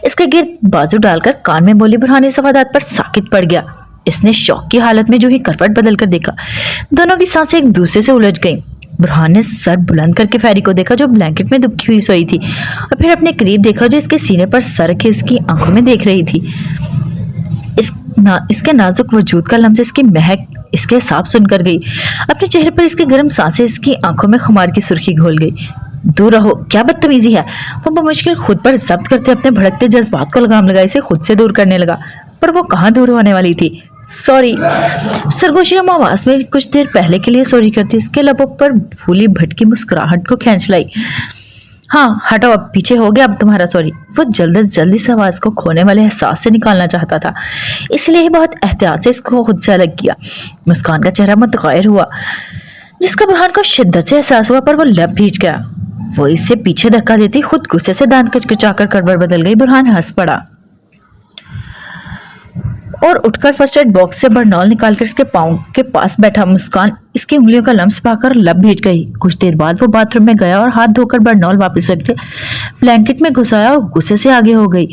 इसके गिर्द बाजू डालकर कान में बोली। बुरहान इस सवादात पर साकित पड़ गया। इसने शौक की हालत में जो ही करवट बदल कर देखा, दोनों की सांसें एक दूसरे से उलझ गईं। बुरहान ने सर बुलंद करके फेरी को देखा जो ब्लैंकेट में दुबकी हुई सोई थी, और फिर अपने करीब देखा जो इसके सीने पर सर के इसकी आंखों में देख रही थी। इसके नाजुक वजूद का लम्स इसकी महक इसके साफ सुनकर गई। अपने चेहरे पर इसकी गर्म सांसें इसकी आंखों में खुमार की सुर्खी घोल गई। दूर रहो, क्या बदतमीजी है। वो बमुश्किल खुद पर जब्त करते अपने भड़कते जज्बात को लगाम लगा इसे खुद से दूर करने लगा, पर वो कहाँ दूर होने वाली थी। सॉरी, सरगोशी आवाज में कुछ देर पहले के लिए सॉरी करती इसके लबों पर भूली भटकी मुस्कुराहट को खींच लाई। हाँ हटो, अब पीछे हो गया अब तुम्हारा सॉरी। वो जल्द से जल्द इस आवाज को खोने वाले एहसास से निकालना चाहता था, इसलिए ही बहुत एहतियात से इसको खुद से अलग किया। मुस्कान का चेहरा मुतगैर हुआ, जिसका बुरहान को शिद्दत से एहसास हुआ, पर वो लब भींच गया। वो इससे पीछे धक्का देती खुद गुस्से से दांत कचकचाकर करवट बदल गई। बुरहान हंस पड़ा और उठकर फर्स्ट एड बॉक्स से बर्नॉल निकालकर इसके पाँव के पास बैठा। मुस्कान इसकी उंगलियों का लम्स पाकर लब भीज गई। कुछ देर बाद वो बाथरूम में गया और हाथ धोकर बर्नॉल वापस रख के ब्लैंकेट में घुसाया और गुस्से से आगे हो गई,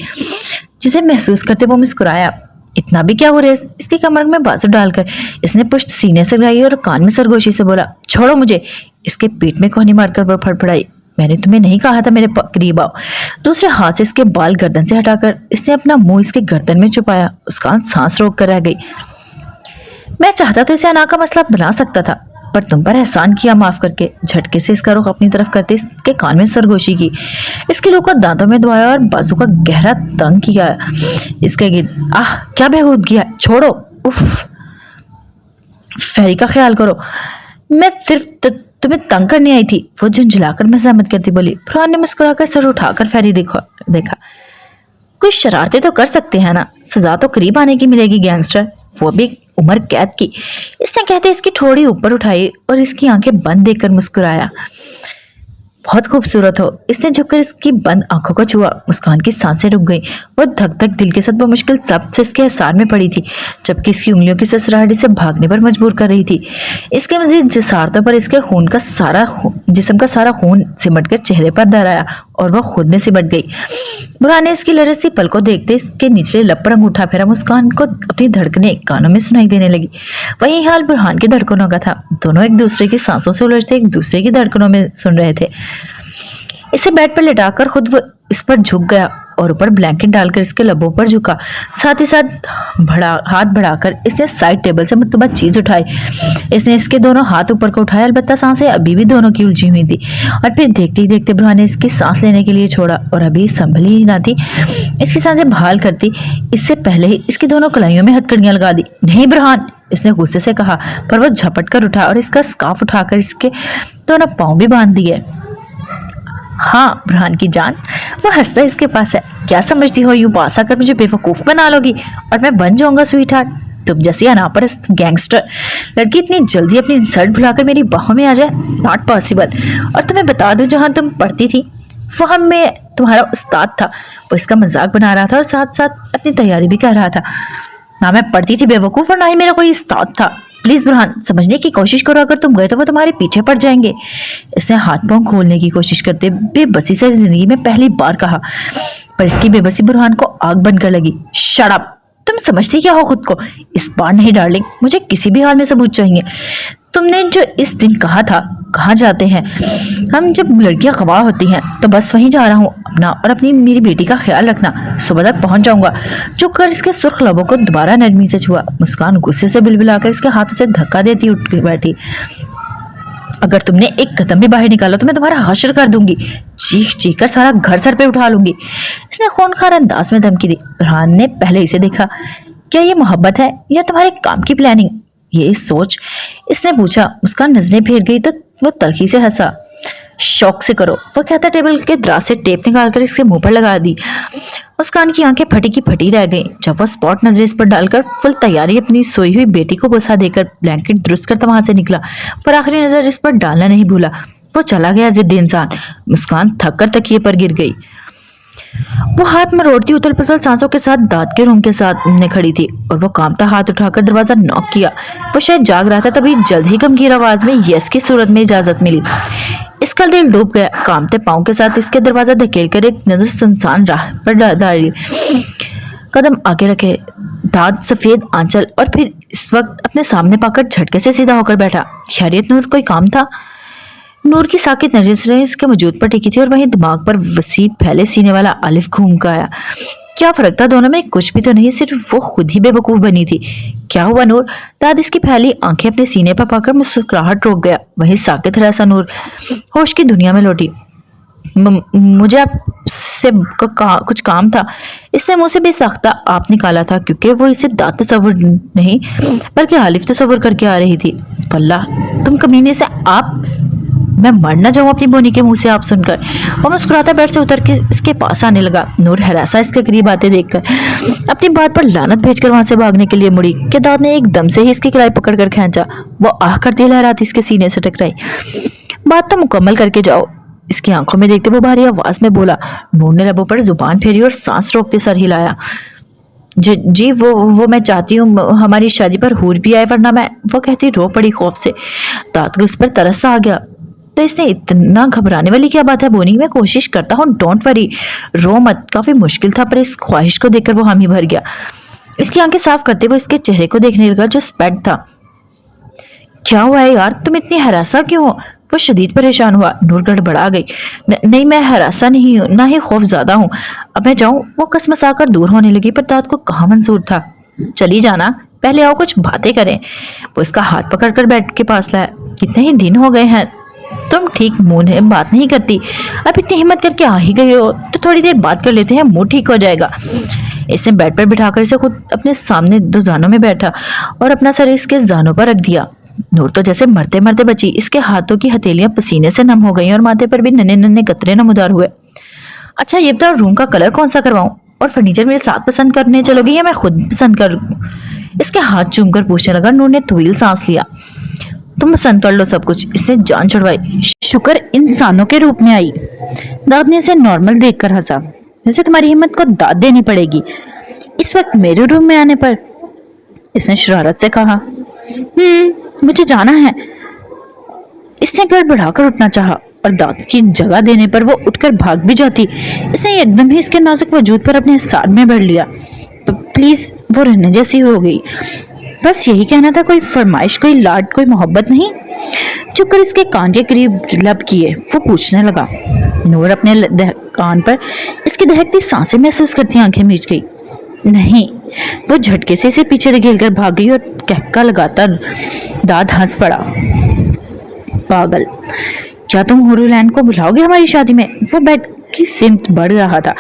जिसे महसूस करते वो मुस्कुराया। इतना भी क्या हो रहा है? इसकी कमर में बाजू डालकर इसने पुश्त सीने से लगाई और कान में सरगोशी से बोला, छोड़ो मुझे। इसके पेट में कोहनी मारकर वो फड़फड़ाई, मैंने तुम्हें नहीं कहा था मेरे करीब आओ। दूसरे हाथ से इसके बाल गर्दन से हटाकर इसने अपना मुंह इसके गर्दन में छुपाया। उसका सांस रोक कर रह गई। मैं चाहता तो इसे अना का मसला बना सकता था, पर तुम पर एहसान किया माफ करके। झटके से इसका रुख अपनी तरफ करते इसके कान में सरगोशी की, इसके लू को दांतों में दबाया और बाजू का गहरा तंग किया। इसके गिर्द, आह क्या बेहूद किया, छोड़ो, उफ, फेरी का ख्याल करो, मैं सिर्फ तुम्हें तंग करने आई थी। वो झुंझलाकर मज़ामत करती बोली। बुरहान ने मुस्कुराकर सर उठाकर फेरी देखा। कुछ शरारतें तो कर सकते हैं ना, सजा तो करीब आने की मिलेगी गैंगस्टर, वो भी उम्र कैद की। इसने कहते इसकी ठोड़ी ऊपर उठाई और इसकी आंखें बंद देखकर मुस्कुराया। बहुत खूबसूरत हो। इसने झुककर इसकी बंद आंखों को छुआ। मुस्कान की सांसें रुक गईं। वो धक धक दिल के साथ बमुश्किल जब्त से इसके हिसार में पड़ी थी, जबकि इसकी उंगलियों की ससराहट इसे भागने पर मजबूर कर रही थी। इसके मजीद जसारतों पर इसके जिस्म का सारा खून सिमट कर चेहरे पर दर आया और वह खुद में सिमट गई। बुरहान ने इसकी लरजती पल को देखते इसके निचले लब पर अंगूठा फेरा। मुस्कान को अपनी धड़कनें कानों में सुनाई देने लगी। वही हाल बुरहान की धड़कनों का था। दोनों एक दूसरे की सांसों से उलझते एक दूसरे की धड़कनों में सुन रहे थे। इसे बेड पर लिटाकर खुद वो इस पर झुक गया और ऊपर ब्लैंकेट डालकर इसके लबों पर झुका। साथ ही साथ हाथ बढ़ाकर इसने साइड टेबल से मुतबा चीज उठाई। इसने इसके दोनों हाथ ऊपर को उठाया, अलबत्ता सांसें अभी भी दोनों की उलझी हुई थी। और फिर देखते ही देखते बुरहान ने इसकी सांस लेने के लिए छोड़ा और अभी संभली ही ना थी इसकी सांसें बहाल करती, इससे पहले ही इसकी दोनों कलाइयों में हथकड़ियां लगा दी। नहीं बुरहान, इसने गुस्से से कहा, पर वो झपट कर उठा और इसका स्कार्फ उठाकर इसके दोनों पाँव भी बांध दिए। हाँ बुरहान की जान, वो हंसता इसके पास है। क्या समझती हो, यूं पास आकर मुझे बेवकूफ बना लोगी और मैं बन जाऊंगा स्वीट हार्ट? तुम जैसी अनापरस्त गैंगस्टर लड़की इतनी जल्दी अपनी इंसल्ट भुलाकर मेरी बाहों में आ जाए, नॉट पॉसिबल। और तुम्हें बता दूं, जहां तुम पढ़ती थी वहां में तुम्हारा उस्ताद था। वो इसका मजाक बना रहा था और साथ साथ अपनी तैयारी भी कर रहा था। ना मैं पढ़ती थी बेवकूफ और ना ही मेरा कोई उस्ताद था। प्लीज बुरहान, समझने की कोशिश करो, अगर तुम गए तो वो तुम्हारे पीछे पड़ जाएंगे। इसने हाथ पांव खोलने की कोशिश करते बेबसी से जिंदगी में पहली बार कहा, पर इसकी बेबसी बुरहान को आग बनकर लगी। शट अप, तुम समझती क्या हो खुद को? इस बार नहीं डार्लिंग, मुझे किसी भी हाल में सबूत चाहिए। तुमने जो इस दिन कहा था, कहाँ जाते हैं हम जब लड़कियां गवाह होती हैं, तो बस वहीं जा रहा हूँ। अपना और अपनी मेरी बेटी का ख्याल रखना, सुबह तक पहुंच जाऊंगा। जो कर इसके सुर्ख लबों को दोबारा नरमी से छुआ। मुस्कान गुस्से से बिलबिलाकर इसके हाथों से धक्का देती उठ के बैठी। अगर तुमने एक कदम भी बाहर निकाला तो मैं तुम्हारा हश्र कर दूंगी, चीख चीख कर सारा घर सर पे उठा लूंगी। इसने खूनखार अंदाज में धमकी दी। फरहान ने पहले इसे देखा। क्या ये मोहब्बत है या तुम्हारे काम की प्लानिंग? ये सोच इसने पूछा। उसका नजरें फेर गई तो वो तल्खी से हंसा। शौक से करो, वो कहता टेबल के दराज से टेप निकालकर इसके मुंह पर लगा दी। मुस्कान की आंखें फटी की फटी रह गईं जब वो स्पॉट नजर इस पर डालकर फुल तैयारी अपनी सोई हुई बेटी को बसा देकर ब्लैंकेट दुरुस्त करता वहां से निकला, पर आखिरी नजर इस पर डालना नहीं भूला। वो चला गया जिद्दी इंसान। मुस्कान थक कर तकिए पर गिर गई। वो हाथ में रोड़ती उथल पुथल सांसों के साथ दांत के रूम के सामने खड़ी थी और वो कांपता हाथ उठाकर दरवाजा नॉक किया। वो शायद जाग रहा था, तभी जल्द ही गमगीन आवाज में यस की सूरत में इजाजत मिली। इसका दिल डूब गया। कांपते पांव के साथ इसके दरवाजा धकेल कर एक नजर सुनसान राह पर डाली। कदम आगे रखे, दांत सफेद आंचल, और फिर इस वक्त अपने सामने पाकर झटके से सीधा होकर बैठा। खैरियत नूर, कोई काम था? नूर की साकित नजरें इसके वजूद पर टिकी थी और वहीं दिमाग पर वसी फैले सीने वाला आलिफ घूम का आया। क्या फर्क था दोनों में? कुछ भी तो नहीं, सिर्फ वो खुद ही बेवकूफ बनी थी। क्या हुआ नूर? दाद इसकी फैली आंखें अपने सीने पर पाकर मुस्कुराहट रोक गया। वहीं साकित रहसा नूर होश की दुनिया में लौटी। मुझे आपसे कुछ काम था। इसने मुंह से बेसाख्ता आप निकाला था, क्योंकि वो इसे दाद तस्वुर नहीं बल्कि आलिफ तस्वुर करके आ रही थी। वल्लाह तुम कमीने से आप, मैं मर न जाऊं अपनी बोनी के मुंह से आप सुनकर। वो मुस्कुराता बेड से उतर के इसके पास आने लगा। नूर हरासा इसके करीब आते देखकर अपनी बात पर लानत भेजकर वहां से भागने के लिए मुड़ी कि दाद ने एकदम से ही इसकी कलाई पकड़कर खींचा। वो आह करती लहराती इसके सीने से टकराई। बात तो मुकम्मल करके जाओ, इसकी आंखों में देखते वो भारी आवाज में बोला। नूर ने लबों पर जुबान फेरी और सांस रोकते सर हिलाया। जी वो मैं चाहती हूँ हमारी शादी पर हूर भी आए, वरना मैं, वो कहती रो पड़ी खौफ से। दाद को इस पर तरस आ गया। तो इसने इतना घबराने वाली क्या बात है बोनी? मैं कोशिश करता हूँ, डोंट वरी, रो मत। काफी मुश्किल था, पर इस ख्वाहिश को देखकर वो हामी भर गया। इसकी आंखें साफ करते वो इसके चेहरे को देखने लगा जो स्पेड था। क्या हुआ है यार, तुम इतनी हरासा क्यों हो? वो शदीद परेशान हुआ। नूर गड़बड़ा गई। नहीं मैं हरासा नहीं हूँ, ना ही खौफ ज्यादा हूँ। अब मैं जाऊँ? वो कसमसाकर दूर होने लगी, पर दाद को कहाँ मंजूर था। चली जाना, पहले आओ कुछ बातें करें। वो इसका हाथ पकड़कर बेड के पास लाया। कितने ही दिन हो गए हैं तुम ठीक मुंह ने बात नहीं करती, अब इतनी हिम्मत करके आ ही गई हो तो थोड़ी देर बात कर लेते हैं, मुंह ठीक हो जाएगा। इसने बेड पर बिठाकर इसे खुद अपने सामने दो जानों में बैठा और अपना सर इसके जानों पर रख दिया। नूर तो जैसे मरते मरते बची। इसके हाथों की हथेलियां पसीने से नम हो गई और माथे पर भी नन्हे नन्हे कतरे नमदार हुए। अच्छा ये बताओ, रूम का कलर कौन सा करवाऊं और फर्नीचर मेरे साथ पसंद करने चलोगी या मैं खुद पसंद करूं? इसके हाथ चूमकर पूछने लगा। नूर ने तवील सांस लिया। तुम पसंद कर लो सब कुछ, इसने जान छुड़वाई। शुक्र इंसानों के रूप में आई। दाद ने इसे नॉर्मल देखकर हंसा। वैसे तुम्हारी हिम्मत को दाद देनी पड़ेगी इस वक्त मेरे रूम में आने पर, इसने शरारत से कहा। मुझे जाना है। इसने गड़बड़ाकर उठना चाहा और दाद की जगह देने पर वो उठकर भाग भी जाती। इसने एकदम ही इसके नाजुक वजूद पर अपने साथ में भर लिया। प्लीज, वो रहने जैसी हो गई। बस यही कहना था, कोई फरमाइश, कोई लाड, कोई मोहब्बत नहीं? चुप कर इसके कान के करीब लब किए वो पूछने लगा। नूर अपने कान पर इसकी दहकती सांसें महसूस करती आंखें मीच गई। नहीं। वो झटके से इसे पीछे धकेल कर भाग गई और कहका लगाता दाद हंस पड़ा। पागल, क्या तुम हुरुलैन को बुलाओगे हमारी शादी में? वो बेड की सिमत बढ़ रहा था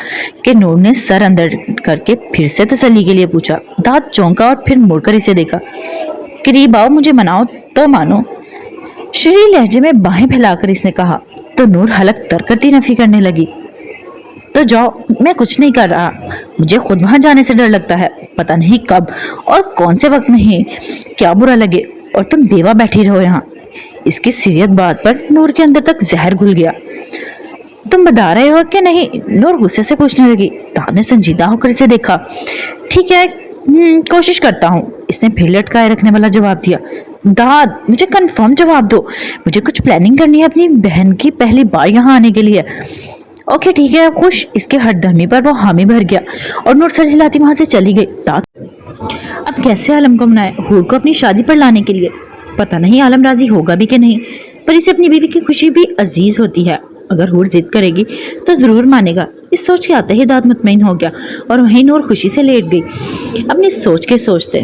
कि नूर ने सर अंदर करके फिर से तसल्ली के लिए पूछा। दाद चौंका और फिर मुड़कर इसे देखा। करीब आओ, मुझे मनाओ तो मानो, शरीर लहजे में बाहें फैलाकर इसने कहा। तो नूर हलक तर करती नफी करने लगी। तो जाओ, मैं कुछ नहीं कर रहा। मुझे खुद वहां जाने से डर लगता है। पता नहीं कब और कौन से वक्त में ही क्या बुरा लगे और तुम बेवा बैठी रहो यहाँ। इसकी सीरियत बात पर नूर के अंदर तक जहर घुल गया। तुम बता रहे हो कि नहीं? नूर गुस्से से पूछने लगी। दाद ने संजीदा होकर इसे देखा। ठीक है, कोशिश करता हूँ, इसने फिर लटकाए रखने वाला जवाब दिया। दाद, मुझे कंफर्म जवाब दो। मुझे कुछ प्लानिंग करनी है अपनी बहन की पहली बार यहाँ आने के लिए। ओके ठीक है, खुश। इसके हरदमी पर वो हामी भर गया और नूर सर हिलाती वहां से चली गई। दाद اب کیسے عالم کو منائے حور کو اپنی شادی پر لانے کے لیے؟ پتہ نہیں عالم راضی ہوگا بھی کہ نہیں، پر اسے اپنی بیوی کی خوشی بھی عزیز ہوتی ہے، اگر حور ضد کرے گی تو ضرور مانے گا۔ اس سوچ کے آتے ہی داد مطمئن ہو گیا اور وہیں نور خوشی سے لیٹ گئی اپنی سوچ کے سوچتے۔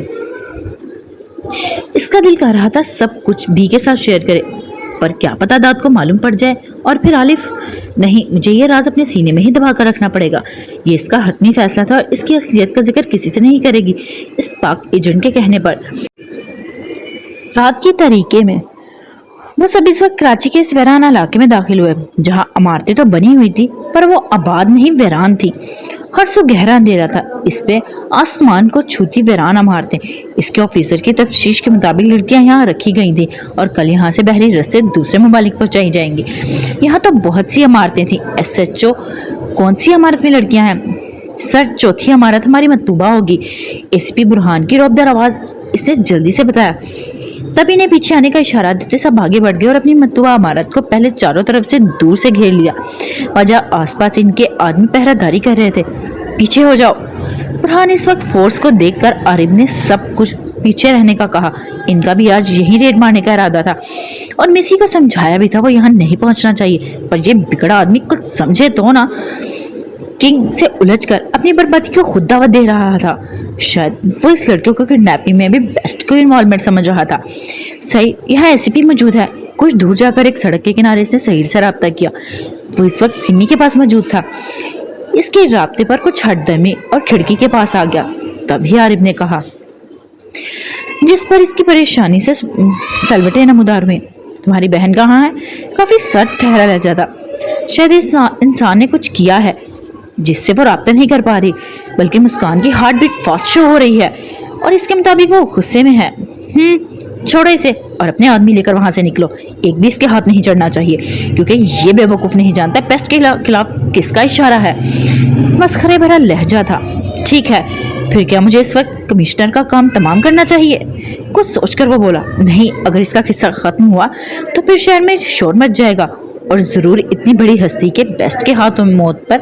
اس کا دل کہہ رہا تھا سب کچھ بھی کے ساتھ شیئر کرے، پر کیا پتا داد کو معلوم پڑ جائے اور پھر عالف نہیں، مجھے یہ راز اپنے سینے میں ہی دبا کر رکھنا پڑے گا۔ یہ اس کا حتمی فیصلہ تھا اور اس کی اصلیت کا ذکر کسی سے نہیں کرے گی اس پاک ایجنٹ کے کہنے پر۔ رات کی تاریکی میں وہ سب اس وقت کراچی کے اس ویران علاقے میں داخل ہوئے جہاں عمارتیں تو بنی ہوئی تھی پر وہ آباد نہیں ویران تھی۔ ہر سو گہرا اندھیرا تھا، اس پہ آسمان کو چھوتی ویران عمارتیں۔ اس کے آفیسر کی تفتیش کے مطابق لڑکیاں یہاں رکھی گئی تھیں اور کل یہاں سے بحری رستے دوسرے ممالک پہنچائی جائیں گی۔ یہاں تو بہت سی عمارتیں تھیں۔ ایس ایچ او کون سی عمارت میں لڑکیاں ہیں؟ سر چوتھی عمارت ہماری مطلوبہ ہوگی۔ اے سی پی برہان کی روبدار آواز اس نے جلدی سے بتایا۔ تب انہیں پیچھے آنے کا اشارہ دیتے سب آگے بڑھ گئے اور اپنی مطلوبہ عمارت کو پہلے چاروں طرف سے دور سے گھیر لیا۔ وجہ آس پاس ان کے آدمی پہرہ داری کر رہے تھے۔ پیچھے ہو جاؤ۔ برہان اس وقت فورس کو دیکھ کر عارف نے سب کچھ پیچھے رہنے کا کہا۔ ان کا بھی آج یہی ریڈ مارنے کا ارادہ تھا اور میسی کو سمجھایا بھی تھا وہ یہاں نہیں پہنچنا چاہیے، پر یہ بگڑا آدمی کچھ سمجھے تو نا۔ کنگ سے الجھ کر اپنی بربادی کو خود دعوت دے رہا تھا۔ شاید وہ اس لڑکیوں کو کڈنیپنگ میں بھی بیسٹ کو انوالومنٹ سمجھ رہا تھا۔ صحیح، یہاں ایس سی پی موجود ہے۔ کچھ دور جا کر ایک سڑک کے کنارے اس نے سہیر سے رابطہ کیا۔ وہ اس وقت سمی کے پاس موجود تھا۔ اس کے رابطے پر کچھ ہٹ دمی اور کھڑکی کے پاس آ گیا۔ تبھی عارف نے کہا جس پر اس کی پریشانی سے سلوٹیں نمودار ہوئیں، تمہاری بہن کہاں ہے؟ کافی سر ٹھہرا رہ جاتا۔ شاید اس انسان نے کچھ کیا ہے جس سے وہ رابطہ نہیں کر پا رہی، بلکہ مسکان کی ہارٹ بیٹ فاسٹ شو ہو رہی ہے اور اس کے مطابق وہ غصے میں ہے۔ چھوڑو اسے اور اپنے آدمی لے کر وہاں سے نکلو۔ ایک بھی اس کے ہاتھ نہیں چڑھنا چاہیے کیونکہ یہ بے وقوف نہیں جانتا پیسٹ کے خلاف کس کا اشارہ ہے۔ مسخرے بھرا لہجہ تھا۔ ٹھیک ہے، پھر کیا مجھے اس وقت کمشنر کا کام تمام کرنا چاہیے؟ کچھ سوچ کر وہ بولا نہیں، اگر اس کا قصہ ختم ہوا تو پھر شہر میں شور مچ جائے گا اور ضرور اتنی بڑی ہستی کے بیسٹ کے ہاتھوں موت پر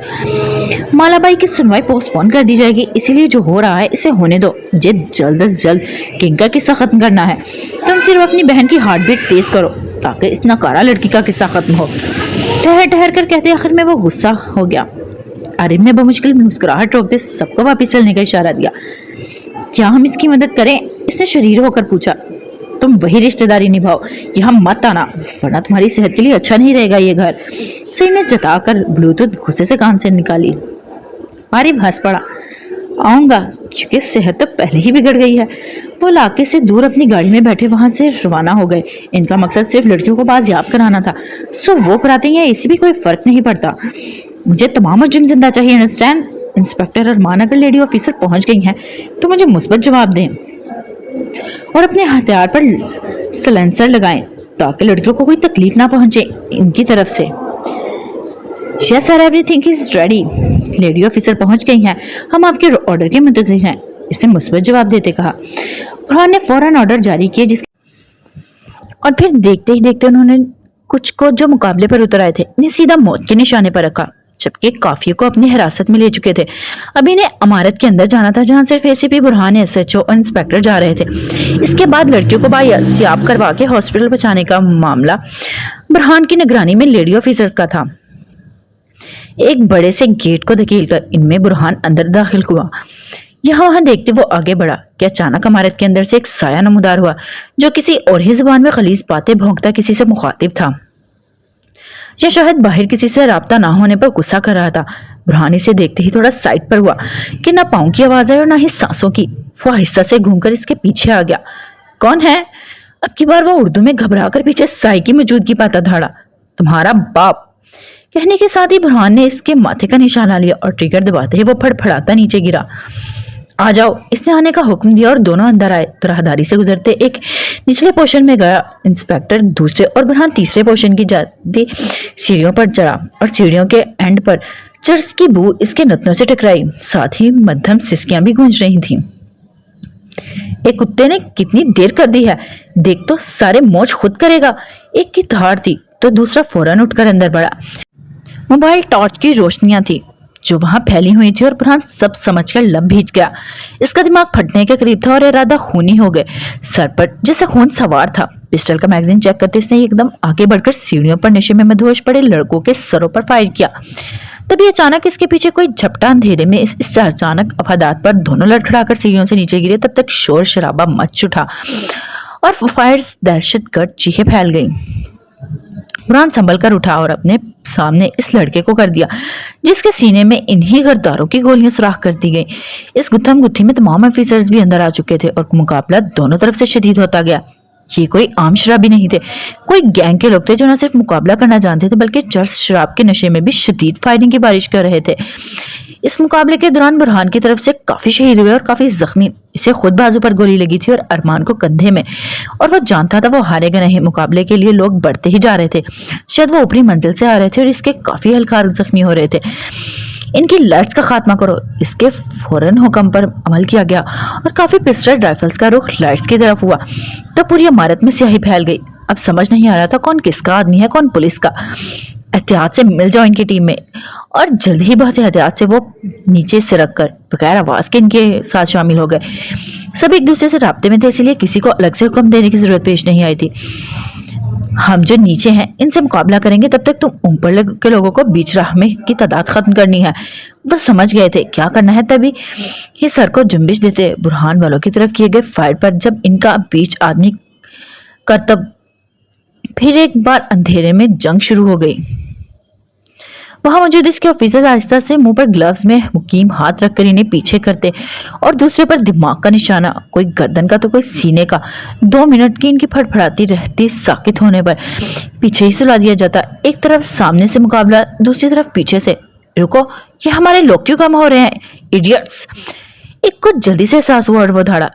مالا بائی کی سنوائی پوسٹ پون کر دی جائے گی۔ اسی لیے جو ہو رہا ہے اسے ہونے دو، مجھے جلد از جلد کنگ کا قصہ ختم کرنا ہے۔ تم صرف اپنی بہن کی ہارٹ بیٹ تیز کرو تاکہ اس ناکارہ لڑکی کا قصہ ختم ہو۔ ٹھہر ٹھہر کر کہتے آخر میں وہ غصہ ہو گیا۔ عارف نے بمشکل مسکراہٹ روکتے سب کو واپس چلنے کا اشارہ دیا۔ کیا ہم اس کی مدد کریں؟ اس نے شریر ہو کر پوچھا۔ تم وہی رشتہ داری نبھاؤ، یہاں مت آنا ورنہ تمہاری صحت کے لیے اچھا نہیں رہے گا یہ گھر۔ سئی نے جتا کر بلوٹوتھ غصے سے کان سے نکالی۔ عارف ہنس پڑا۔ آؤں گا کیونکہ صحت تو پہلے ہی بگڑ گئی ہے۔ وہ علاقے سے دور اپنی گاڑی میں بیٹھے وہاں سے روانہ ہو گئے۔ ان کا مقصد صرف لڑکیوں کو بازیاب کرانا تھا، سو وہ کراتے ہیں اسی بھی کوئی فرق نہیں پڑتا۔ مجھے تمام مجرم زندہ چاہیے، انڈرسٹینڈ؟ انسپیکٹر ارمان اگر لیڈی آفیسر پہنچ گئی ہیں تو مجھے مثبت جواب دیں اور اپنے ہتھیار پر سلنسر لگائیں تاکہ لڑکیوں کو کوئی تکلیف نہ پہنچے ان کی طرف سے۔ Yes sir, every thing is ready. Lady officer پہنچ گئی ہیں، ہم آپ کے آرڈر کے منتظر ہیں، اس نے مثبت جواب دیتے کہا۔ برہان نے فوراً آرڈر جاری کیا اور پھر دیکھتے ہی دیکھتے انہوں نے کچھ کو جو مقابلے پر اتر آئے تھے انہیں سیدھا موت کے نشانے پر رکھا، جبکہ قافیے کو اپنی حراست میں لے چکے تھے۔ ابھی انہیں عمارت کے اندر جانا تھا جہاں صرف اے سی پی برہان، ایس ایچ او اور انسپیکٹر جا رہے تھے۔ اس کے بعد لڑکیوں کو بازیاب کروا کے ہاسپٹل پہنچانے کا معاملہ برہان کی نگرانی میں لیڈی آفیسرز کا تھا۔ ایک بڑے سے گیٹ کو دھکیل کر ان میں برہان اندر داخل ہوا۔ یہاں وہاں دیکھتے وہ آگے بڑھا کہ اچانک عمارت کے اندر سے ایک سایہ نمودار ہوا جو کسی اور ہی زبان میں خلیص باتیں بھونکتا کسی سے مخاطب تھا، یا شاید باہر کسی سے رابطہ نہ ہونے پر غصہ کر رہا تھا۔ برہان اسے دیکھتے ہی تھوڑا سائڈ پر ہوا کہ نہ پاؤں کی آواز آئی اور نہ ہی سانسوں کی۔ وہ آہستہ سے گھوم کر اس کے پیچھے آ گیا۔ کون ہے؟ اب کی بار وہ اردو میں گھبرا کر پیچھے سائی کی موجودگی پاتا دھاڑا۔ تمہارا باپ، کہنے کے ساتھ ہی برہان نے اس کے ماتھے کا نشانہ لیا اور ٹریگر دباتے ہی وہ پھڑ پھڑاتا نیچے گرا۔ آ جاؤ، اس نے آنے کا حکم دیا اور دونوں اندر آئے تو راہداری سے گزرتے ایک نچلے پورشن میں گیا۔ انسپیکٹر دوسرے اور برہان تیسرے پورشن کی جاتی سیڑھیوں پر چڑھا اور سیڑھیوں کے اینڈ پر چرس کی بو اس کے نتنوں سے ٹکرائی، ساتھ ہی مدھم سسکیاں بھی گونج رہی تھیں۔ ایک کتے نے کتنی دیر کر دی ہے، دیکھ تو سارے موج خود کرے گا۔ ایک کی دھاڑ تھی تو دوسرا فوراً اٹھ کر اندر بڑھا۔ موبائل ٹارچ کی روشنیاں تھی، जो वहां फैली हुई थी और बुरहान सब समझकर लब भीज गया। इसका दिमाग फटने के करीब था और इरादा खूनी हो गए। सर पर जैसे खून सवार था। पिस्टल का मैगजीन चेक करते इसने एकदम आगे बढ़कर सीढ़ियों पर नशे में मदहोश पड़े लड़कों के सरों पर फायर किया। तभी अचानक इसके पीछे कोई झपटा। अंधेरे में इस अचानक अफादात पर दोनों लड़खड़ाकर सीढ़ियों से नीचे गिरे। तब तक शोर शराबा मच उठा और फायर दहशतगर्द चीखें फैल गईं। बुरहान संभल कर उठा और अपने सामने इस लड़के को कर दिया जिसके सीने में इन्हीं गद्दारों की गोलियां सुराख कर दी गई। इस गुत्थम गुत्थी में तमाम ऑफिसर्स भी अंदर आ चुके थे और मुकाबला दोनों तरफ से शदीद होता गया। ये कोई आम शराबी नहीं थे, कोई गैंग के लोग थे जो न सिर्फ मुकाबला करना जानते थे बल्कि चर्स शराब के नशे में भी शदीद फायरिंग की बारिश कर रहे थे। इस मुकाबले के दौरान बुरहान की तरफ से काफी शहीद हुए और काफी जख्मी। इसे खुद बाजू पर गोली लगी थी और अरमान को कंधे में, और वो जानता था वो हारेगा नहीं। मुकाबले के लिए लोग बढ़ते ही जा रहे थे। शायद वो ऊपरी मंजिल से आ रहे थे और इसके काफी हल्का जख्मी हो रहे थे। इनकी लैट्स का खात्मा करो, इसके फौरन हुक्म पर अमल किया गया और काफी पिस्टल राइफल्स का रुख लाइट्स की तरफ हुआ तो पूरी इमारत में स्याही फैल गई। अब समझ नहीं आ रहा था कौन किसका आदमी है कौन पुलिस का। एहतियात से मिल जाओ इनकी टीम में। और जल्द ही बहुत एहतियात से वो नीचे से रख कर बगैर आवाज के इनके साथ शामिल हो गए। सब एक दूसरे से राब्ते में थे, इसलिए किसी को अलग से हुक्म देने की जरूरत पेश नहीं आई थी। हम जो नीचे हैं इनसे मुकाबला करेंगे, तब तक तुम ऊपर के लोगों को बीच राह में की तादाद खत्म करनी है। वो समझ गए थे क्या करना है। तभी ही सर को जुम्बिश देते बुरहान वालों की तरफ किए गए फायर पर जब इनका बीच आदमी करतब फिर एक बार अंधेरे में जंग शुरू हो गई। वहां मौजूद इसके ऑफिसर आहिस्ता से मुंह पर ग्लव्स में मुकीम हाथ रखकर इन्हें पीछे करते और दूसरे पर दिमाग का निशाना, कोई गर्दन का तो कोई सीने का। 2 मिनट की इनकी फड़फड़ाती रहती साकित होने पर पीछे ही सुला दिया जाता। एक तरफ सामने से मुकाबला, दूसरी तरफ पीछे से। रुको, ये हमारे लोग क्यों कम हो रहे हैं, इडियट्स। एक को जल्दी से एहसास हुआ और वो धाड़ा,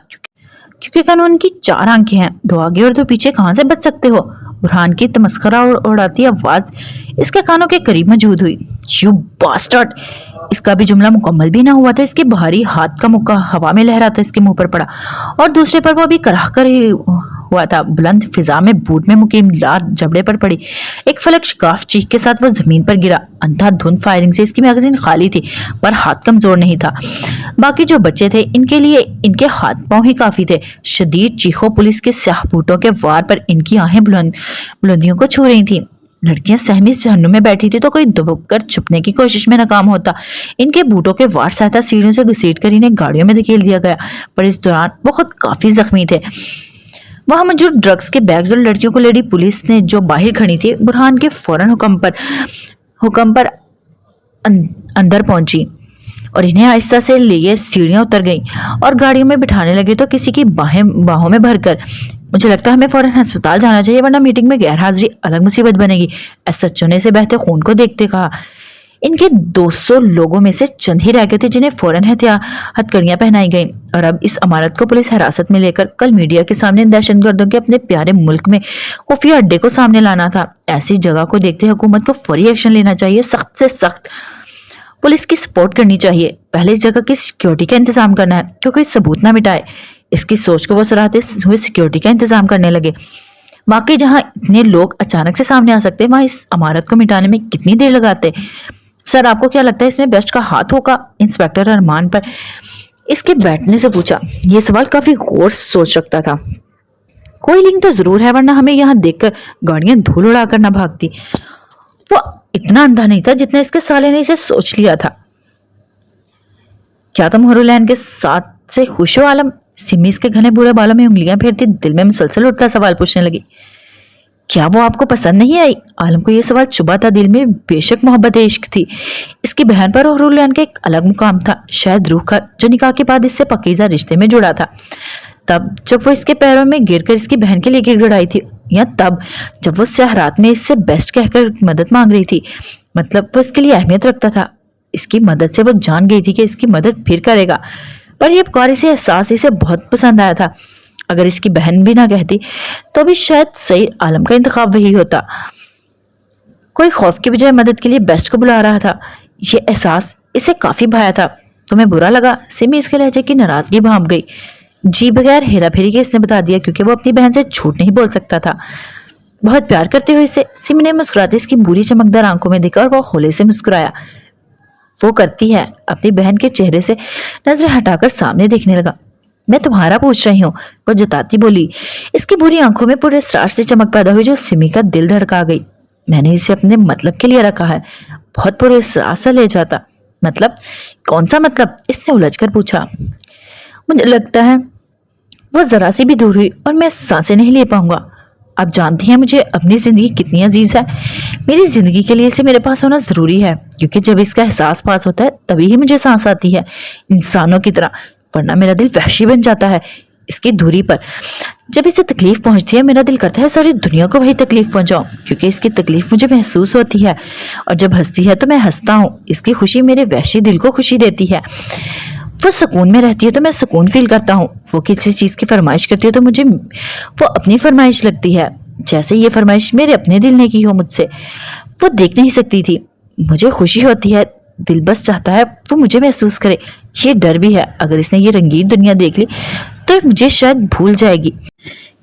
क्योंकि कानून की 4 आंखें हैं, 2 आगे और 2 पीछे, कहां से बच सकते हो। बुरहान की तमस्करा और उड़ाती आवाज इसके कानों के करीब मौजूद हुई। You bastard. इसका भी जुमला मुकम्मल भी ना हुआ था, इसके भारी हाथ का मुक्का हवा में लहराता इसके मुंह पर पड़ा और दूसरे पर वो भी कराह कर ही हुआ था। बुलंद फिजा में बूट में मुकीम लात जबड़े पर पड़ी। एक फलक शिकाफ चीख के साथ वो जमीन पर गिरा। अंधाधुंध फायरिंग से इसकी मैगजीन खाली थी पर हाथ कमजोर नहीं था। बाकी जो बच्चे थे इनके लिए इनके हाथ पांव ही काफी थे। शदीद चीखों, पुलिस के स्याह बूटों के वार पर इनकी आहें बुलंदियों को छू रही थी। लड़कियां सहमी जहन्नुम में बैठी थी तो कोई दबकर छुपने की कोशिश में नाकाम होता। इनके बूटों के वार सहायता सीढ़ियों से घसीट कर इन्हें गाड़ियों में धकेल दिया गया, पर इस दौरान वो खुद काफी जख्मी थे। वहां मौजूद ड्रग्स के बैग्स और लड़कियों को लेडी पुलिस ने जो बाहर खड़ी थी बुरहान के फौरन हुक्म पर अंदर पहुंची और इन्हें आहिस्ता से लिए सीढ़ियां उतर गईं और गाड़ियों में बिठाने लगे तो किसी की बाहों में भरकर। मुझे लगता है हमें फौरन अस्पताल जाना चाहिए वरना मीटिंग में गैर हाजिरी अलग मुसीबत बनेगी, एसएचओ ने से बहते खून को देखते कहा। इनके 200 लोगों में से चंद ही रह गए थे जिन्हें फौरन हथकड़ियां पहनाई गईं और अब इस इमारत को पुलिस हिरासत में लेकर कल मीडिया के सामने दहशतगर्दों के अपने प्यारे मुल्क में खुफिया अड्डे को सामने लाना था। ऐसी जगह को देखते हुकूमत को फौरी एक्शन लेना चाहिए, सख्त से सख्त पुलिस की सपोर्ट करनी चाहिए। पहले इस जगह की सिक्योरिटी का इंतजाम करना है क्योंकि सबूत ना मिटाए। इसकी सोच को वो सराहते हुए सिक्योरिटी का इंतजाम करने लगे। वाकई जहां इतने लोग अचानक से सामने आ सकते वहां इस इमारत को मिटाने में कितनी देर लगाते। सर आपको क्या लगता है इसमें बेस्ट का हाथ होगा, इंस्पेक्टर अरमान पर इसके बैठने से पूछा। यह सवाल काफी गौर सोच रखता था। कोई लिंक तो जरूर है वरना हमें यहाँ देखकर गाड़ियां धूल उड़ाकर ना भागती। वो इतना अंधा नहीं था जितना इसके साले ने इसे सोच लिया था। क्या तुम हुरुलैन के साथ से खुश हो आलम? सिमी इसके घने बूढ़े बालों में उंगलियां फेरती दिल में मुसलसल उठता सवाल पूछने लगी। क्या वो आपको पसंद नहीं आई? आलम को यह सवाल चुभा था। दिल में बेशक मोहब्बत इश्क थी। इसकी बहन पर हुरुलैन का एक अलग मुकाम था, शायद रूह का, जो निकाह के बाद इससे पकीजा रिश्ते में जुड़ा था। तब जब वो इसके पैरों में गिरकर इसकी बहन के लिए गिड़गिड़ाई थी, या तब जब वो सहरात में इससे बेस्ट कहकर मदद मांग रही थी। मतलब वो इसके लिए अहमियत रखता था। इसकी मदद से वो जान गई थी कि इसकी मदद फिर करेगा। पर यह पुकार से एहसास इसे बहुत पसंद आया था। अगर इसकी बहन भी ना कहती तो भी शायद सही आलम का इंतखाब वही होता। कोई खौफ की बजाय मदद के लिए बेस्ट को बुला रहा था। ये एहसास इसे काफी भाया था। तुम्हें बुरा लगा? सिमी इसके लहजे की नाराजगी भांप गई। जी, बगैर हेरा फेरी के इसने बता दिया क्योंकि वो अपनी बहन से झूठ नहीं बोल सकता था। बहुत प्यार करते हुए इसे सिमी ने मुस्कुराते इसकी बुरी चमकदार आंखों में देखा और वो होले से मुस्कुराया। वो करती है। अपनी बहन के चेहरे से नजरें हटाकर सामने देखने लगा। मैं तुम्हारा पूछ रही हूँ, वो जताती बोली। इसकी बुरी आंखों में पूरे स्टार से चमक पैदा हुई जो सिमी का दिल धड़का गई। मैंने इसे अपने मतलब के लिए रखा है, बहुत पूरे स्टार सा ले जाता। मतलब? कौन सा मतलब? इसने उलझकर पूछा। मुझे लगता है वो जरा सी भी दूर हुई और मैं सांसें नहीं ले पाऊंगा। आप जानती हैं मुझे अपनी जिंदगी कितनी अजीज है। मेरी जिंदगी के लिए इसे मेरे पास होना जरूरी है, क्योंकि जब इसका एहसास पास होता है तभी ही मुझे सांस आती है, इंसानों की तरह। वरना मेरा दिल वहशी बन जाता है इसकी दूरी पर। जब इसे तकलीफ पहुंचती है मेरा दिल करता है सारी दुनिया को वही तकलीफ पहुंचाऊं, क्योंकि इसकी तकलीफ मुझे महसूस होती है। और जब हंसती है तो मैं हंसता हूँ। इसकी खुशी मेरे वहशी दिल को खुशी देती है। वो सुकून में रहती है तो मैं सुकून फील करता हूँ। वो किसी चीज की फरमाइश करती है तो मुझे वो अपनी फरमाइश लगती है, जैसे ये फरमाइश मेरे अपने दिल ने की हो मुझसे। वो देख नहीं सकती थी, मुझे खुशी होती है। दिल बस चाहता है वो मुझे महसूस करे। ये डर भी है, अगर इसने ये रंगीन दुनिया देख ली तो मुझे शायद भूल जाएगी,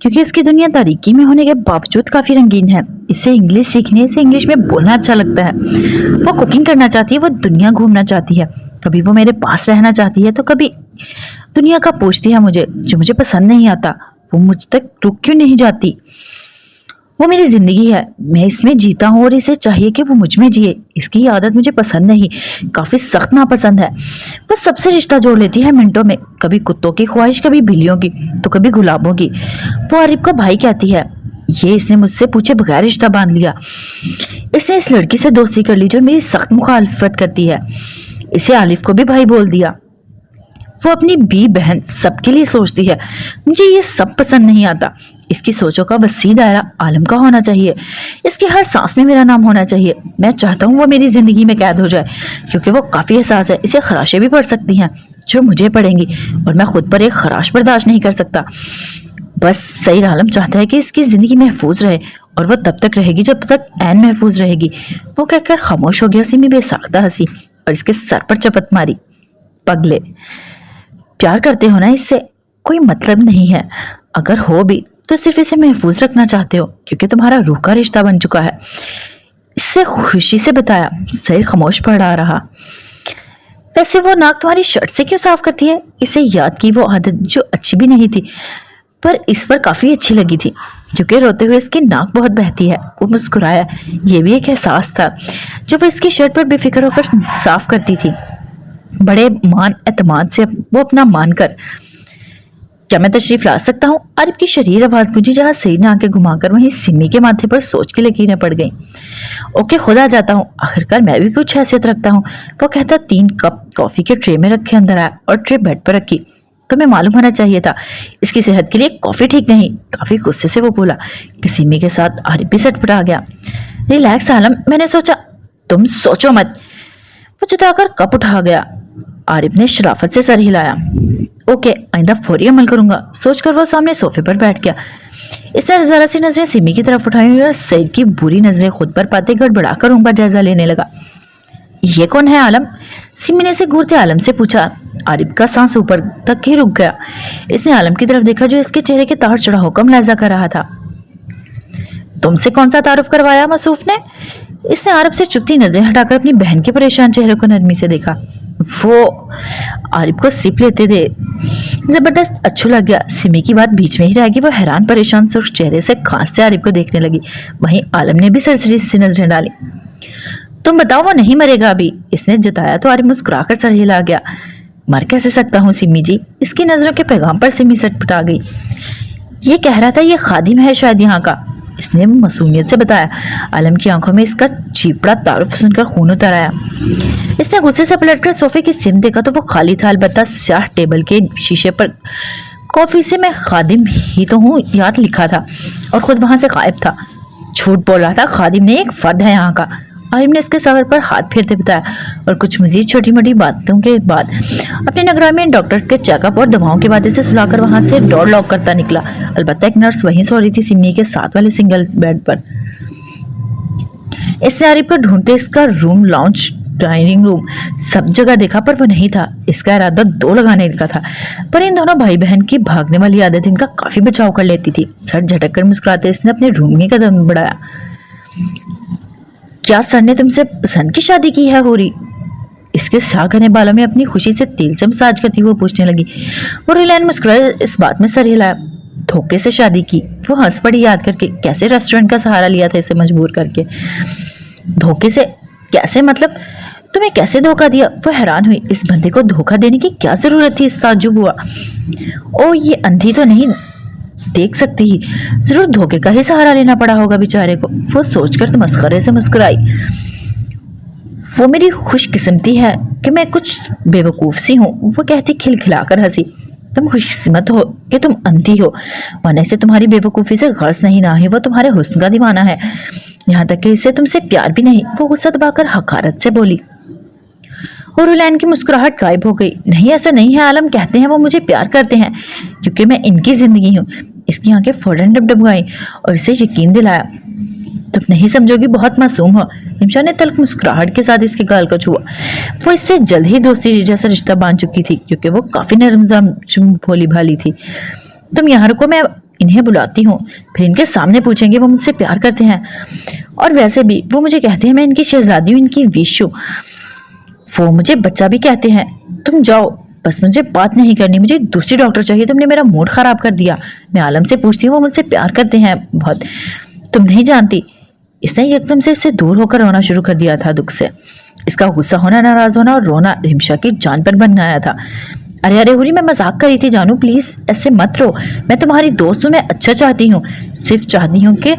क्योंकि इसकी दुनिया तारीकी में होने के बावजूद काफी रंगीन है। इसे इंग्लिश सीखने से इंग्लिश में बोलना अच्छा लगता है। वो कुकिंग करना चाहती है, वो दुनिया घूमना चाहती है। कभी वो मेरे पास रहना चाहती है तो कभी दुनिया का पूछती है मुझे, जो मुझे पसंद नहीं आता। वो मुझ तक रुक क्यों नहीं जाती? वो मेरी जिंदगी है, मैं इसमें जीता हूँ और इसे चाहिए कि वो मुझ में जिए। इसकी आदत मुझे पसंद नहीं, काफी सख्त नापसंद है। वो सबसे रिश्ता जोड़ लेती है मिनटों में, कभी कुत्तों की ख्वाहिश, कभी बिल्लियों की, तो कभी गुलाबों की। वो आरिफ का भाई कहती है। ये इसने मुझसे पूछे बगैर रिश्ता बांध लिया। इसने इस लड़की से दोस्ती कर ली जो मेरी सख्त मुखालफत करती है। इसे आलिफ को भी भाई बोल दिया। वो अपनी बी बहन सबके लिए सोचती है। मुझे ये सब पसंद नहीं आता। इसकी सोचों का वसी दायरा आलम का होना चाहिए। इसकी हर सांस में मेरा नाम होना चाहिए। मैं चाहता हूँ वो मेरी जिंदगी में कैद हो जाए, क्योंकि वो काफी एहसास है। इसे खराशें भी पड़ सकती हैं जो मुझे पड़ेंगी, और मैं खुद पर एक खराश बर्दाश्त नहीं कर सकता। बस सईद आलम चाहता है कि इसकी जिंदगी महफूज रहे, और वो तब तक रहेगी जब तक ऐन महफूज रहेगी। वो कहकर खामोश हो गया। सिमी बेसाख्ता हंसी और इसके सर पर चपत मारी। पगले, प्यार करते हो ना इससे? कोई मतलब नहीं है। अगर हो भी तो सिर्फ इसे महफूज रखना चाहते हो, क्योंकि तुम्हारा रूह का रिश्ता बन चुका है। इससे खुशी से बताया। सईद खामोश पड़ा रहा। वैसे वो नाक तुम्हारी शर्ट से क्यों साफ करती है? इसे याद की वो आदत जो अच्छी भी नहीं थी, पर इस पर काफी अच्छी लगी थी, क्योंकि रोते हुए इसकी नाक बहुत बहती है। वो मुस्कुराया। ये भी एक एहसास था जब वो इसकी शर्ट पर बेफिक्र होकर साफ करती थी, बड़े मान एतमाद से वो अपना मानकर। क्या मैं तशरीफ ला सकता हूँ? आरिफ की शरीर आवाज गूंजी, जहाँ सईद ने आंखें घुमाकर वहीं सिमी के माथे पर सोच की लकीरें पड़ गईं। ओके, खुद आ जाता हूँ, आखिरकार मैं भी कुछ हैसियत रखता हूँ। वो कहता 3 कप कॉफी के ट्रे में रखे अंदर आया और ट्रे बेड पर रखी। तुम्हें मालूम होना चाहिए था इसकी सेहत के लिए कॉफी ठीक नहीं। काफी गुस्से से वो बोला कि सिमी के साथ आरिफ भी सटपटा गया। रिलैक्स आलम, मैंने सोचा। तुम सोचो मत। वो जुदाकर कप उठा गया। आरिफ ने शराफत से सर हिलाया। ओके, आइंदा फौरी अमल करूंगा, सोचकर वो सामने सोफे पर बैठ गया। इसने जरा सी नजरें सिमी की तरफ उठाई और सईद की बुरी नजरें खुद पर पाते गड़बड़ाकर उनका जायजा लेने लगा। ये कौन है आलम? सिमी ने से घूरते आलम से पूछा। आरिफ का सांस ऊपर तक ही रुक गया। इसने आलम की तरफ देखा जो इसके चेहरे के तार चढ़ा हुक्म मुलाहिजा कर रहा था। तुमसे कौन सा तारुफ करवाया मसूफ ने? इसने आरिफ से चुपती नजरें हटाकर अपनी बहन के परेशान चेहरे को नरमी से देखा। वो आरिफ को सिप लेते दे जबरदस्त अच्छू लग गया। सिमी की बात बीच में ही रह गई। वो हैरान परेशान सुर्ख चेहरे से खांसते आरिफ को देखने लगी। वहीं आलम ने भी सरसरी सी नजरें डाली। तुम बताओ, वो नहीं मरेगा अभी? इसने जताया तो आरिफ मुस्कुराकर सर हिला गया। मर कैसे सकता हूँ सिमी जी? इसकी नजरों के पैगाम पर सिमी सटपटा गई। ये कह रहा था ये खादिम है शायद यहाँ का, इसने मासूमियत से बताया। आलम की आंखों में इसका चीपड़ा तारुफ सुनकर खून उतर आया। इसने गुस्से से पलटकर सोफे की सिम देखा तो वो खाली था। अलबत्ता स्याह टेबल के शीशे पर कॉफी से मैं खादिम ही तो हूँ याद लिखा था, और खुद वहां से गायब था। झूठ बोल रहा था, खादिम नहीं एक फर्द है यहाँ का। आलिम ने इसके सर पर हाथ फेरते बताया, और कुछ मजीद छोटी मोटी बातों के बाद अपने नगरा में डॉक्टर्स के चेकअप और दवाओं की बातें से सुलाकर वहां से डोर लॉक करता निकला। अलबत्ता एक नर्स वहीं सो रही थी सिमी के साथ वाले सिंगल बेड पर। इसने आरिफ को ढूंढते इसका रूम, लाउंज, डाइनिंग रूम सब जगह देखा, पर वो नहीं था। इसका इरादा 2 लगाने का था, पर इन दोनों भाई बहन की भागने वाली आदत इनका काफी बचाव कर लेती थी। सर झटक कर मुस्कुराते इसने अपने रूम में कदम बढ़ाया। क्या सर ने तुमसे पसंद की शादी की है? होरी इसके स्याह घने बालों में अपनी खुशी से तेल से मसाज करती वो पूछने लगी। वो रिलायन मुस्कुराए इस बात में सर हिलाया। धोखे से शादी की। वो हंस पड़ी याद करके, कैसे रेस्टोरेंट का सहारा लिया था इसे मजबूर करके। धोखे से कैसे, मतलब तुम्हें कैसे धोखा दिया? वो हैरान हुई। इस बंदे को धोखा देने की क्या जरूरत थी? इस ताज्जुब हुआ। ओ ये अंधी तो नहीं देख सकती ही, जरूर धोखे का ही सहारा लेना पड़ा होगा बेचारे को। वो सोचकर तो मस्खरे से मुस्कुराई। वो मेरी खुशकिस्मती है कि मैं कुछ बेवकूफ सी हूँ, वो कहती खिलखिलाकर हंसी। तुम खुशकिस्मत हो कि तुम अंधी हो, वरना से तुम्हारी बेवकूफी से गर्ज नहीं ना है, वो तुम्हारे हुस्न का दीवाना है, यहाँ तक कि इसे तुमसे प्यार भी नहीं। वो गुस्सा दबाकर हकारत से बोली। और रुलैन की मुस्कुराहट गायब हो गई। नहीं, ऐसा नहीं है, आलम कहते हैं वो मुझे प्यार करते हैं क्योंकि मैं इनकी जिंदगी हूँ। इसकी आंखें फौरन डबडबाई और इसे यकीन दिलाया। तुम नहीं समझोगी, बहुत मासूम हो। रिमशा ने तल्ख मुस्कुराहट के साथ इसके गाल को छुआ। वो इससे जल्द ही दोस्ती जैसा रिश्ता बांध चुकी थी क्योंकि वो काफी नरम भोली भाली थी। तुम यहाँ रुको, मैं इन्हें बुलाती हूँ, फिर इनके सामने पूछेंगे वो मुझसे प्यार करते हैं। और वैसे भी वो मुझे कहते हैं मैं इनकी शहजादी हूँ, इनकी विश हूँ। वो मुझे बच्चा भी कहते हैं। तुम जाओ, बस मुझे बात नहीं करनी, मुझे दूसरी डॉक्टर चाहिए। तुमने मेरा मूड खराब कर दिया। मैं आलम से पूछती हूँ, वो मुझसे प्यार करते हैं बहुत। तुम नहीं जानती। इसने एकदम से इससे दूर होकर रोना शुरू कर दिया था दुख से। इसका गुस्सा होना, नाराज होना और रोना रिमशा की जान पर बन आया था। अरे अरे हुरी, मैं मजाक कर रही थी जानू, प्लीज ऐसे मत रो। मैं तुम्हारी दोस्त हूँ, मैं अच्छा चाहती हूँ, सिर्फ चाहती हूँ कि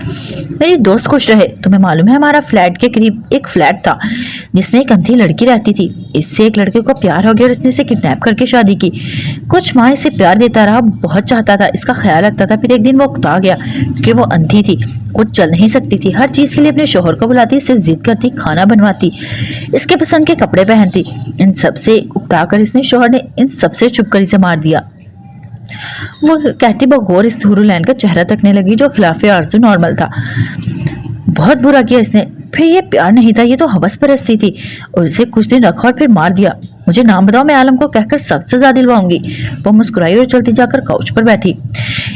मेरी दोस्त खुश रहे। तुम्हें मालूम है हमारा फ्लैट के करीब एक फ्लैट था जिसमें एक अंधी लड़की रहती थी। इससे एक लड़के को प्यार हो गया और इसने इसे किडनैप करके शादी की। कुछ माह इसे प्यार देता रहा, बहुत चाहता था, इसका ख्याल रखता था। फिर एक दिन वो उकता गया क्योंकि वो अंधी थी, कुछ चल नहीं सकती थी। हर चीज के लिए अपने शोहर को बुलाती, इससे जिद करती, खाना बनवाती, इसके पसंद के कपड़े पहनती। इन सब से उकता कर इसने शोहर ने इन सबसे चुप कर इसे मार दिया। वो कहती बगौर इस हुरुलैन का चेहरा तकने लगी जो खिलाफे आरज़ू नॉर्मल था। बहुत बुरा किया इसने। फिर ये प्यार नहीं था, ये तो हवस परस्ती थी। और इसे कुछ दिन रखा और फिर मार दिया। मुझे नाम बताओ, मैं आलम को कहकर सख्त सजा दिलवाऊंगी। वो मुस्कुराई और चलती जाकर काउच पर बैठी।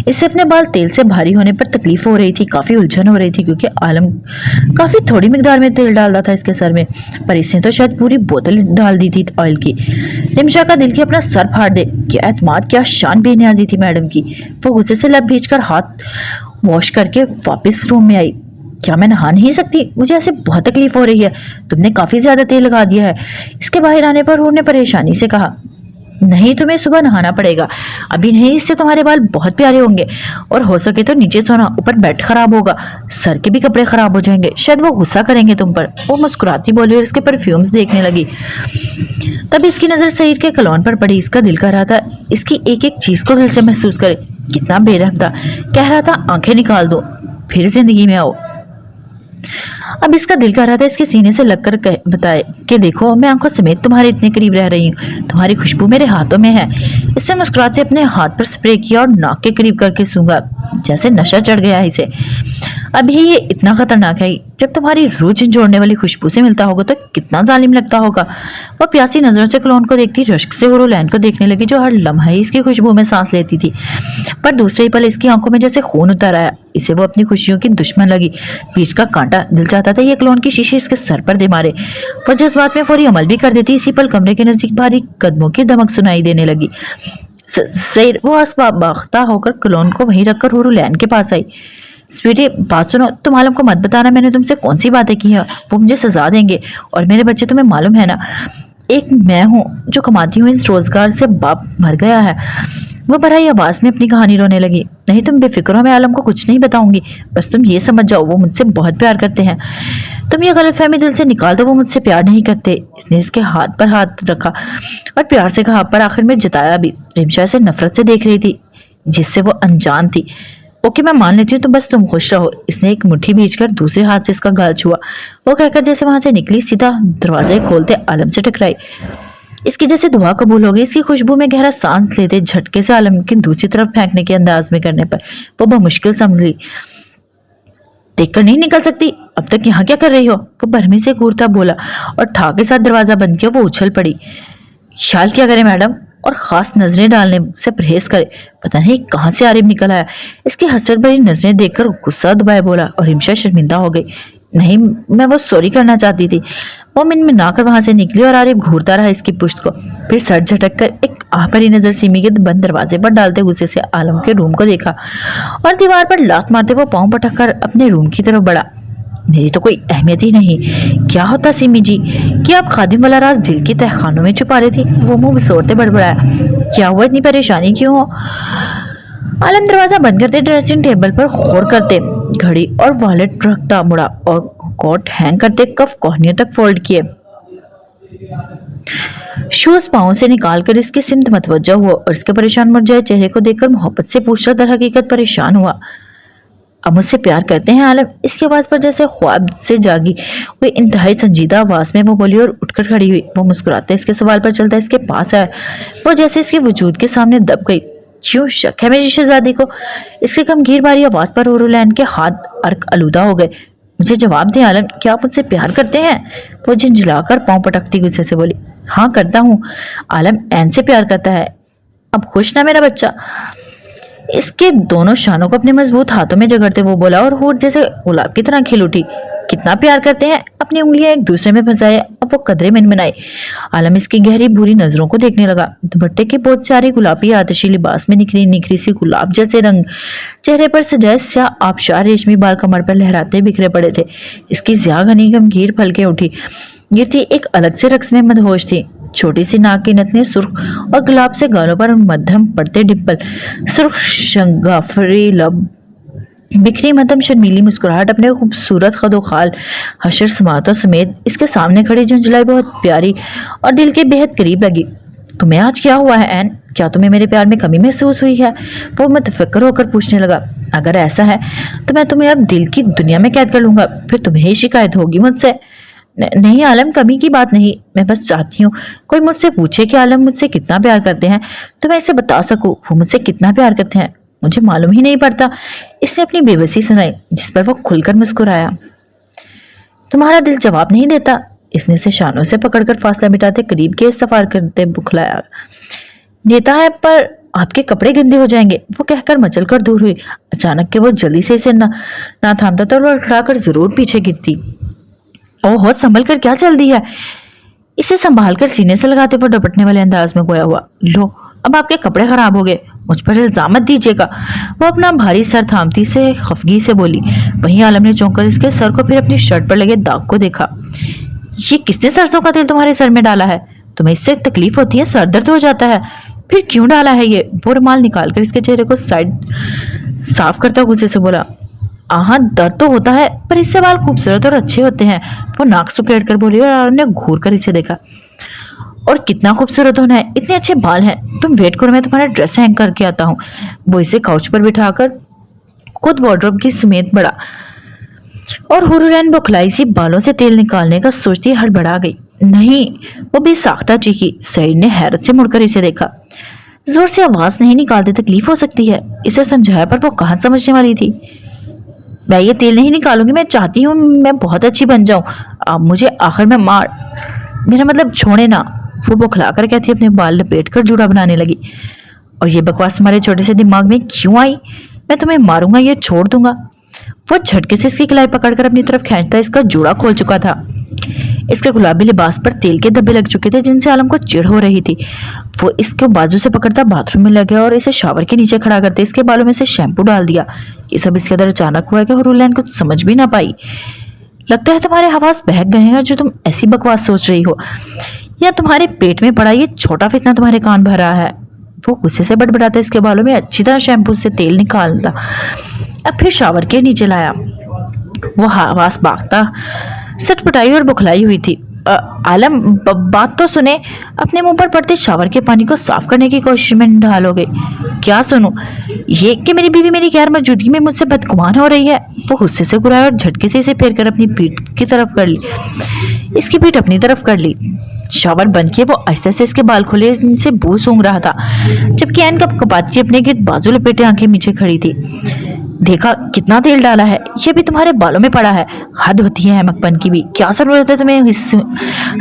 इससे अपने बाल तेल से भारी होने पर तकलीफ हो रही थी, काफी उलझन हो रही थी क्योंकि आलम काफी थोड़ी मिकदार में तेल डालता था इसके सर में, पर इसने तो शायद पूरी बोतल डाल दी थी ऑयल की। रिमशा का दिल की अपना सर फाड़ दे। क्या एतमाद, क्या शान बेनियाजी थी मैडम की। वो गुस्से से लब भींच कर हाथ वॉश करके वापस रूम में आई। क्या मैं नहा नहीं सकती? मुझे ऐसे बहुत तकलीफ हो रही है, तुमने काफी ज्यादा तेल लगा दिया है। इसके बाहर आने पर उन्होंने परेशानी से कहा, नहीं तुम्हें सुबह नहाना पड़ेगा, अभी नहीं, इससे तुम्हारे बाल बहुत प्यारे होंगे। और हो सके तो नीचे सोना, ऊपर बेड खराब होगा, सर के भी कपड़े खराब हो जाएंगे, शायद वो गुस्सा करेंगे तुम पर। वो मुस्कुराती बोली और इसके परफ्यूम्स देखने लगी। तब इसकी नजर सईद के कलौन पर पड़ी। इसका दिल कर रहा था इसकी एक एक चीज को दिल से महसूस करे। कितना बेरहम था, कह रहा था आंखें निकाल दो फिर जिंदगी में आओ। अब इसका दिल कर रहा था इसके सीने से लगकर बताए कि देखो, मैं आंखों समेत तुम्हारे इतने करीब रह रही हूँ, तुम्हारी खुशबू मेरे हाथों में है। इससे मुस्कुराते अपने हाथ पर स्प्रे किया और नाक के करीब करके सूंघा, जैसे नशा चढ़ गया है इसे। अभी ये इतना खतरनाक है, जब तुम्हारी रूह झंझोड़ने वाली खुशबू से मिलता होगा तो कितना जालिम लगता होगा। वो प्यासी नजरों से क्लोन को देखती रश्क से हुरुलैन को देखने लगी जो हर लम्हा ही इसकी खुशबू में सांस लेती थी। पर दूसरे ही पल इसकी आंखों में जैसे खून उतर आया। इसे वो अपनी खुशियों की दुश्मन लगी। बीच का कांटा, दिल चाहता था ये क्लोन की शीशी इसके सर पर दे मारे। वो जज्बात में फौरी अमल भी कर देती। इसी पल कमरे के नजदीक भारी कदमों की दमक सुनाई देने लगी। सैर वो असबाख्ता होकर क्लोन को वहीं रखकर हुरुलैन के पास आई। स्वीटी बात सुनो, तुम आलम को मत बताना मैंने तुमसे कौन सी बातें की है, वो मुझे सजा देंगे। और मेरे बच्चे, तुम्हें मालूम है ना, एक मैं हूँ जो कमाती हूँ इस रोजगार से, बाप मर गया है। वो भराई आवाज में अपनी कहानी रोने लगी। नहीं, तुम बेफिक्र हो, मैं आलम को कुछ नहीं बताऊंगी, बस तुम ये समझ जाओ वो मुझसे बहुत प्यार करते हैं। तुम ये गलतफहमी दिल से निकाल दो, वो मुझसे प्यार नहीं करते। इसने इसके हाथ पर हाथ रखा और प्यार से कहा, पर आखिर में जताया भी। रिमशा से नफरत से देख रही थी जिससे वो अनजान थी। ओके, मैं मान लेती हूँ, तो बस तुम खुश रहो। इसने एक मुट्ठी भींचकर दूसरे हाथ से इसका गाल छुआ। वो कहकर जैसे वहां से निकली, सीधा दरवाजा खोलते आलम से टकराई। इसकी जैसे दुआ कबूल हो गई। इसकी खुशबू में गहरा सांस लेते झटके से आलम की दूसरी तरफ फेंकने के अंदाज में करने पर वो बमुश्किल समझ ली। देखकर नहीं निकल सकती, अब तक यहाँ क्या कर रही हो? वो भरमी से घूरता बोला और ठा के साथ दरवाजा बंद किया। वो उछल पड़ी। ख्याल क्या करे मैडम, और खास नजरें डालने से परहेज करे। पता नहीं कहाँ से आरिफ निकल आया। इसकी हसरत भरी नजरें देखकर गुस्सा दबाए बोला और रिमशा शर्मिंदा हो गई। नहीं, मैं वो सॉरी करना चाहती थी, वो मिनमिना कर वहां से निकली और आरिफ घूरता रहा इसकी पुश्त को। फिर सर झटक कर एक आहभरी नजर सिमी के बंद दरवाजे पर डालते गुस्से से आलम के रूम को देखा और दीवार पर लात मारते वो पांव पटक कर अपने रूम की तरफ बढ़ा। मेरी तो कोई अहमियत ही नहीं। क्या होता सिमी जी कि आप खादिम वाला राज दिल की तहखानों में छुपा रही थी? वो मुंह बिसोरते बड़बड़ाया। क्या हुआ, इतनी परेशानी क्यों हो? आलम दरवाजा बंद करते ड्रेसिंग टेबल पर गौर करते, घड़ी और वॉलेट रखता मुड़ा और कोट हैंग करते कफ कोहनियों तक फोल्ड किए। शूज पाँव से निकालकर इसके सिमत मतवज्जा हुआ और इसके परेशान मुरझाए चेहरे को देखकर मोहब्बत से पूछ रहा, दर हकीकत परेशान हुआ। अब मुझसे प्यार करते हैं आलम? इसकी आवाज पर जैसे ख्वाब से जागी हुई इंतहाई संजीदा आवाज में वो बोली और उठकर खड़ी हुई। वो मुस्कुराते इसके सवाल पर चलता इसके पास आया। वो जैसे इसके वजूद के सामने दब गई। क्यों शक है मेरी शहजादी को? इसके गमगीर भारी आवाज पर ओरुलैन के हाथ अर्क आलूदा हो गए। मुझे जवाब दें आलम, क्या आप मुझसे प्यार करते हैं? वो झिंझलाकर पांव पटकती गुस्से से बोली। हाँ करता हूँ आलम, ऐन से प्यार करता है। अब खुश ना मेरा बच्चा? इसके दोनों शानों को अपने मजबूत हाथों में जगड़ते वो बोला और होठ जैसे गुलाब की तरह खिल उठी। कितना प्यार करते हैं? अपनी उंगलियां एक दूसरे में फंसाए अब वो कदरे मिनमिनाई। आलम इसकी गहरी बुरी नजरों को देखने लगा। दुपट्टे के बहुत सारे गुलाबी आतिशी लिबास में निखरी निखरी सी गुलाब जैसे रंग चेहरे पर सजाए स्याह आबशार रेशमी बाल कमर पर लहराते बिखरे पड़े थे। इसकी जिया घनी गमगीर फलके उठी। ये थी एक अलग से रक्स में मदहोश थी। छोटी सी नाक की नथनी सुर्ख और गुलाब से गालों पर मध्यम पड़ते डिंपल, सुर्ख शंगाफरी लब, बिखरी मध्यम शर्मीली मुस्कुराहट अपने खूबसूरत खदो खाल हशर समातों समेत इसके सामने खड़ी झुंझलाई बहुत प्यारी और दिल के बेहद करीब लगी। तुम्हें आज क्या हुआ है ऐन? क्या तुम्हें मेरे प्यार में कमी महसूस हुई है? वो मुतफक्कर होकर पूछने लगा। अगर ऐसा है तो मैं तुम्हें अब दिल की दुनिया में कैद कर लूंगा, फिर तुम्हें ही शिकायत होगी मुझसे। नहीं आलम, कमी की बात नहीं। मैं बस चाहती हूँ कोई मुझसे पूछे कि आलम मुझसे कितना प्यार करते हैं तो मैं इसे बता सकूं वो मुझसे कितना प्यार करते हैं। मुझे मालूम ही नहीं पड़ता। इसने अपनी बेबसी सुनाई जिस पर वो खुलकर मुस्कुराया। तुम्हारा दिल जवाब नहीं देता? इसने इसे शानों से पकड़कर फासला मिटाते करीब के सफार करते बुखलाया। देता है पर आपके कपड़े गंदे हो जाएंगे, वो कहकर मचल कर दूर हुई। अचानक के वो जल्दी से इसे ना थामता तो लड़खड़ाकर जरूर पीछे गिरती। ओहो, संभल कर क्या चल दी है? इसे संभाल कर सीने से लगाते वो डपटने वाले अंदाज में गोया हुआ। लो, अब आपके कपड़े खराब हो गए, मुझ पर इल्जाम मत दीजिएगा। वो अपना भारी सर थामती से खफगी से बोली। वहीं आलम ने चौंक कर इसके सर को फिर अपनी शर्ट पर लगे दाग को देखा। ये किसने सरसों का तेल तुम्हारे सर में डाला है? तुम्हें इससे तकलीफ होती है? सर दर्द हो जाता है? फिर क्यों डाला है ये? वो रुमाल निकालकर इसके चेहरे को साइड साफ करता गुस्से से बोला। आहा, दर्द तो होता है पर इससे बाल खूबसूरत और अच्छे होते हैं। वो नाक सुकेड़ कर बोली और आलम ने घूर कर इसे देखा। और कितना खूबसूरत होना है, इतने अच्छे बाल हैं। तुम वेट करो, मैं तुम्हारा ड्रेस हैंग करके आता हूँ। वो इसे काउच पर बिठाकर खुद वार्डरोब की समेत बढ़ा और हुररैन बौखलाई सी बालों से तेल निकालने का सोचती हड़बड़ा गई। नहीं, वो भी साख्ता चीखी। सईद ने हैरत से मुड़कर इसे देखा। जोर से आवाज नहीं निकालते तकलीफ हो सकती है, इसे समझाया पर वो कहाँ समझने वाली थी। मैं ये तेल नहीं निकालूंगी, मैं चाहती हूँ मैं बहुत अच्छी बन जाऊं। अब मुझे आखिर में मार, मेरा मतलब छोड़े ना। वो बौखला कर कहती अपने बाल लपेट कर जूड़ा बनाने लगी। और ये बकवास तुम्हारे छोटे से दिमाग में क्यों आई? मैं तुम्हें मारूंगा, ये छोड़ दूंगा। वो झटके से इसकी कलाई पकड़कर अपनी तरफ खींचता इसका जूड़ा खोल चुका था। इसके गुलाबी लिबास पर तेल के धब्बे लग चुके थे जिनसे आलम को चिढ़ हो रही थी। वो इसके बाजू से पकड़ता बाथरूम में लग गया और इसे शावर के नीचे खड़ा करते इसके बालों में से शैम्पू डाल दिया। ये सब इसके अंदर अचानक हुआ कि हुरुलैन कुछ समझ भी ना पाई। लगता है तुम्हारे हवास बहक गए हैं जो तुम ऐसी बकवास सोच रही हो, या तुम्हारे पेट में पड़ा ये छोटा फितना तुम्हारे कान भर रहा है। वो गुस्से से बड़बड़ाता इसके बालों में अच्छी तरह शैम्पू से तेल निकालता, अब फिर शावर के नीचे लाया। वो हवास बागता सटपटाई और बुखलाई हुई थी। आलम, बात तो सुने। अपने मुंह पर पड़ते शावर के पानी को साफ करने की कोशिश में ढाल हो गई। क्या सुनूं? ये कि मेरी बीवी मेरी गैर मौजूदगी में मुझसे बदगुमान हो रही है। वो गुस्से से घुराया और झटके से इसे फेर कर अपनी पीठ की तरफ कर ली, इसकी पीठ अपनी तरफ कर ली। शावर बंद किए वो आहिस्ते से इसके बाल खोले इनसे बू सूंघ रहा था, जबकि एन कपाती अपने गिर्द बाजू लपेटे आंखें नीचे खड़ी थी। देखा कितना तेल डाला है, ये भी तुम्हारे बालों में पड़ा है। हद होती है अहमकपन की भी। क्या जरूरत है तुम्हें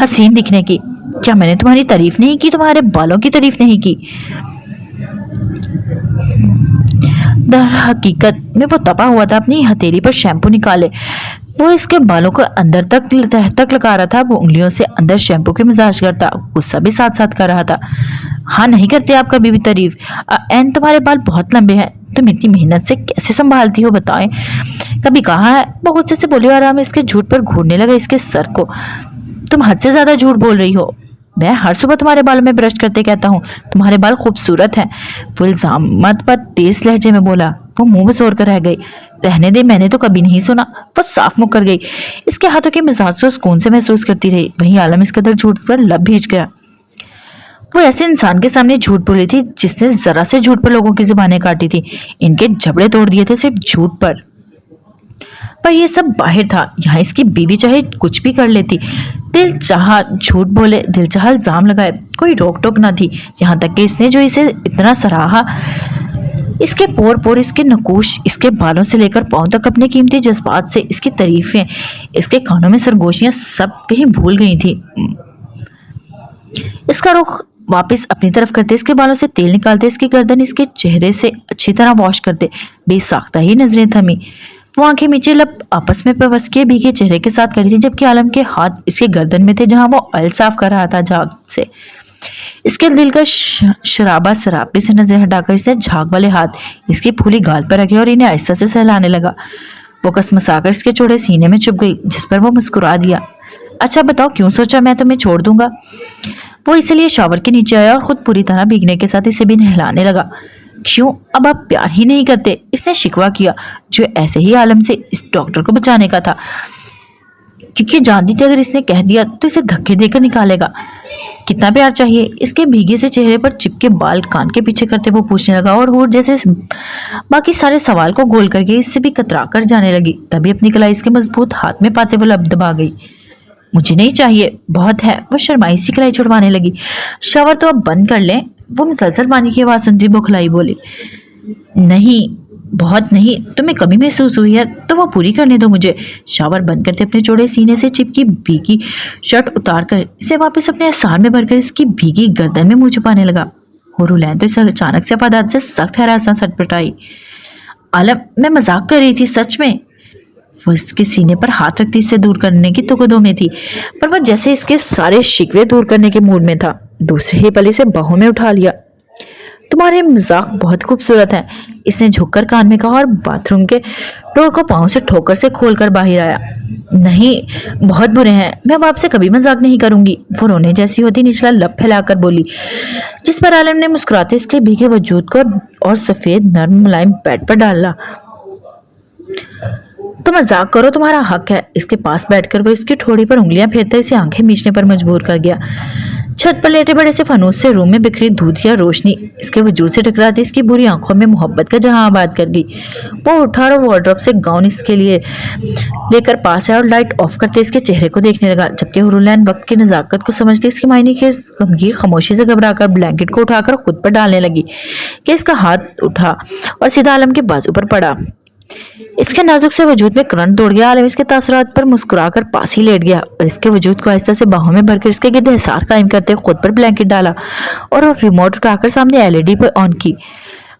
हसीन दिखने की? क्या मैंने तुम्हारी तारीफ नहीं की, तुम्हारे बालों की तारीफ नहीं की? दर हकीकत में वो तपा हुआ था अपनी हथेली पर शैम्पू निकाले वो इसके बालों को अंदर तक तह तक लगा रहा था। वो उंगलियों से अंदर शैम्पू की मसाज करता, गुस्सा भी साथ साथ कर रहा था। हाँ, नहीं करते आप कभी भी तारीफ। एन तुम्हारे बाल बहुत लंबे हैं, तुम इतनी मेहनत से कैसे संभालती हो बताएं? कभी कहा है? वो गुस्से से बोली और हम इसके झूठ पर घूरने लगा इसके सर को। तुम हद से ज्यादा झूठ बोल रही हो। मैं हर सुबह तुम्हारे बालों में ब्रश करते कहता हूँ तुम्हारे बाल खूबसूरत हैं। वो इल्जामत पर तेज लहजे में बोला। वो मुंह में जोर कर रह गई। रहने दे, मैंने तो कभी नहीं सुना। वो साफ मुंह कर गई। इसके हाथों के मिजाज से सुकून से महसूस करती रही। वहीं आलम इस कदर झूठ पर लब भीज गया। वो ऐसे इंसान के सामने झूठ बोली थी जिसने जरा से झूठ पर लोगों की जुबानें काटी थी। इनके जबड़े तोड़ दिए थे सिर्फ झूठ पर ये सब बाहर था। यहाँ इसकी बीवी चाहे कुछ भी कर लेती, दिल चाहा झूठ बोले, दिल चाहा इल्जाम लगाए, कोई रोक टोक ना थी। यहाँ तक कि इसने जो इसे इतना सराहा, इसके पोर पोर, इसके नकूश, इसके बालों से लेकर पांव तक अपने कीमती जज्बात से इसकी तारीफें, इसके कानों में सरगोशियां सब कहीं भूल गई थी। इसका रुख वापस अपनी तरफ करते, इसके बालों से तेल निकालते, इसकी गर्दन इसके चेहरे से अच्छी तरह वॉश करते, बेसाख्ता ही नजरें थमी। वो आंखें नीचे लब आपस में प्रवस के भीगे चेहरे के साथ खड़ी थी, जबकि आलम के हाथ इसके गर्दन में थे जहां वो ऑयल साफ कर रहा था झाग से। इसके दिल का शराबा सरापे से नजर हटाकर इसने झाग वाले हाथ इसकी फूली गाल पर रखे और इन्हें आहिस्ता से सहलाने लगा। वो कसमसाकर इसके चौड़े सीने में चुप गई, जिस पर वो मुस्कुरा दिया। अच्छा बताओ, क्यों सोचा मैं तुम्हें छोड़ दूंगा? वो इसलिए शावर के नीचे आया और खुद पूरी तरह भीगने के साथ इसे भी नहलाने लगा। क्यों, अब आप प्यार ही नहीं करते? इसने शिकवा किया, जो ऐसे ही आलम से इस डॉक्टर को बचाने का था, क्योंकि जानती थी अगर इसने कह दिया तो इसे धक्के देकर निकालेगा। कितना प्यार चाहिए? इसके भीगे से चेहरे पर चिपके बाल कान के पीछे करते वो पूछने लगा और हूर जैसे बाकी सारे सवाल को गोल करके इससे भी कतरा कर जाने लगी। तभी अपनी कलाई इसके मजबूत हाथ में पाते वो लब दबा गई। मुझे नहीं चाहिए, बहुत है। वो शर्माई सी कलाई छुड़वाने लगी। शावर तो अब बंद कर लें। वो मुसलसल पानी की आवाज सुनती बौखलाई बोली। नहीं, बहुत नहीं, तुम्हें कमी महसूस हुई है तो वो पूरी करने दो मुझे। शावर बंद करते अपने चौड़े सीने से चिपकी भीगी शर्ट उतार कर इसे वापस अपने असार में भरकर इसकी भीगी गर्दन में मुंह छुपाने लगा। हुरुलैन तो इस अचानक से पदार्थ से सख्त हरासा सटपटाई। आलम, मैं मजाक कर रही थी, सच में। वो इसके सीने पर हाथ रखती इससे दूर करने की तुकदों में थी, पर वो जैसे इसके सारे शिकवे दूर करने के मूड में था। दूसरे ही पल इसे बाहों में उठा लिया। तुम्हारे मजाक बहुत खूबसूरत है, इसने झुककर कान में कहा और बाथरूम के डोर को पांव से ठोकर से खोलकर बाहर आया। नहीं, बहुत बुरे हैं, मैं अब आपसे कभी मजाक नहीं करूंगी। वो रोने जैसी होती निचला लब फैलाकर बोली, जिस पर आलम ने मुस्कुराते इसके भीगे वजूद को और सफेद नर्म मुलायम बेड पर डाला। तो मजाक करो, तुम्हारा हक है। इसके पास बैठकर वो इसकी ठोड़ी पर उंगलियां फेरते इसे आंखें मीचने पर मजबूर कर गया। छत पर लेटे बड़े से फनूस से रूम में बिखरी धूतिया रोशनी इसके वजूद से टकराती इसकी बुरी आंखों में मोहब्बत का जहां आबाद कर दी। वो उठा और वार्डरोब से गाउन इसके लिए लेकर पास आया और लाइट ऑफ करते इसके चेहरे को देखने लगा, जबकि हुरुलैन वक्त की नजाकत को समझती इसकी मायने के गंभीर खामोशी से घबराकर ब्लैंकेट को उठाकर खुद पर डालने लगी कि इसका हाथ उठा और सीधा आलम के बाजू पर पड़ा। इसके नाजुक से वजूद में करंट दौड़ गया। आलम इसके तासरात पर मुस्कुराकर पास ही लेट गया और इसके वजूद को आहिस्ता से बाहों में भरकर इसके गिर्द हिसार कायम करते खुद पर ब्लैंकेट डाला और रिमोट उठाकर सामने एलईडी पर ऑन की।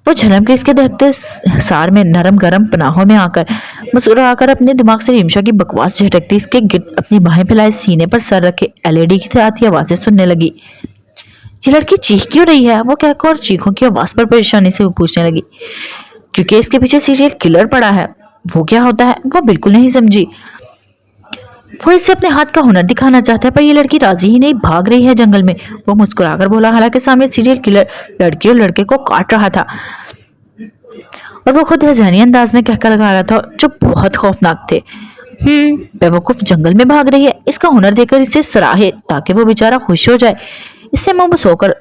वो झलम के इसके दहकते सार में नरम गरम पनाहों में आकर मुस्कुराकर अपने दिमाग से रिमशा की बकवास झटकती इसके गिर्द अपनी बाहें फैलाए सीने पर सर रखे एलईडी की आती आवाजें सुनने लगी। ये लड़की चीख क्यों रही है? वो कहकर और चीखों की आवाज पर परेशानी से वो पूछने लगी। क्योंकि इसके पीछे सीरियल किलर पड़ा है। वो क्या होता है? वो बिल्कुल नहीं समझी। वो इसे अपने हाथ का हुनर दिखाना चाहता है, पर ये लड़की राजी ही नहीं, भाग रही है जंगल में। वो मुस्कुराकर बोला, हालांकि सामने सीरियल किलर लड़की और लड़के को काट रहा था और वो खुद हज़ानी अंदाज में कहकर लगा रहा था जो बहुत खौफनाक थे। बेवकूफ जंगल में भाग रही है, इसका हुनर देकर इसे सराहे ताकि वो बेचारा खुश हो जाए। इससे मुंह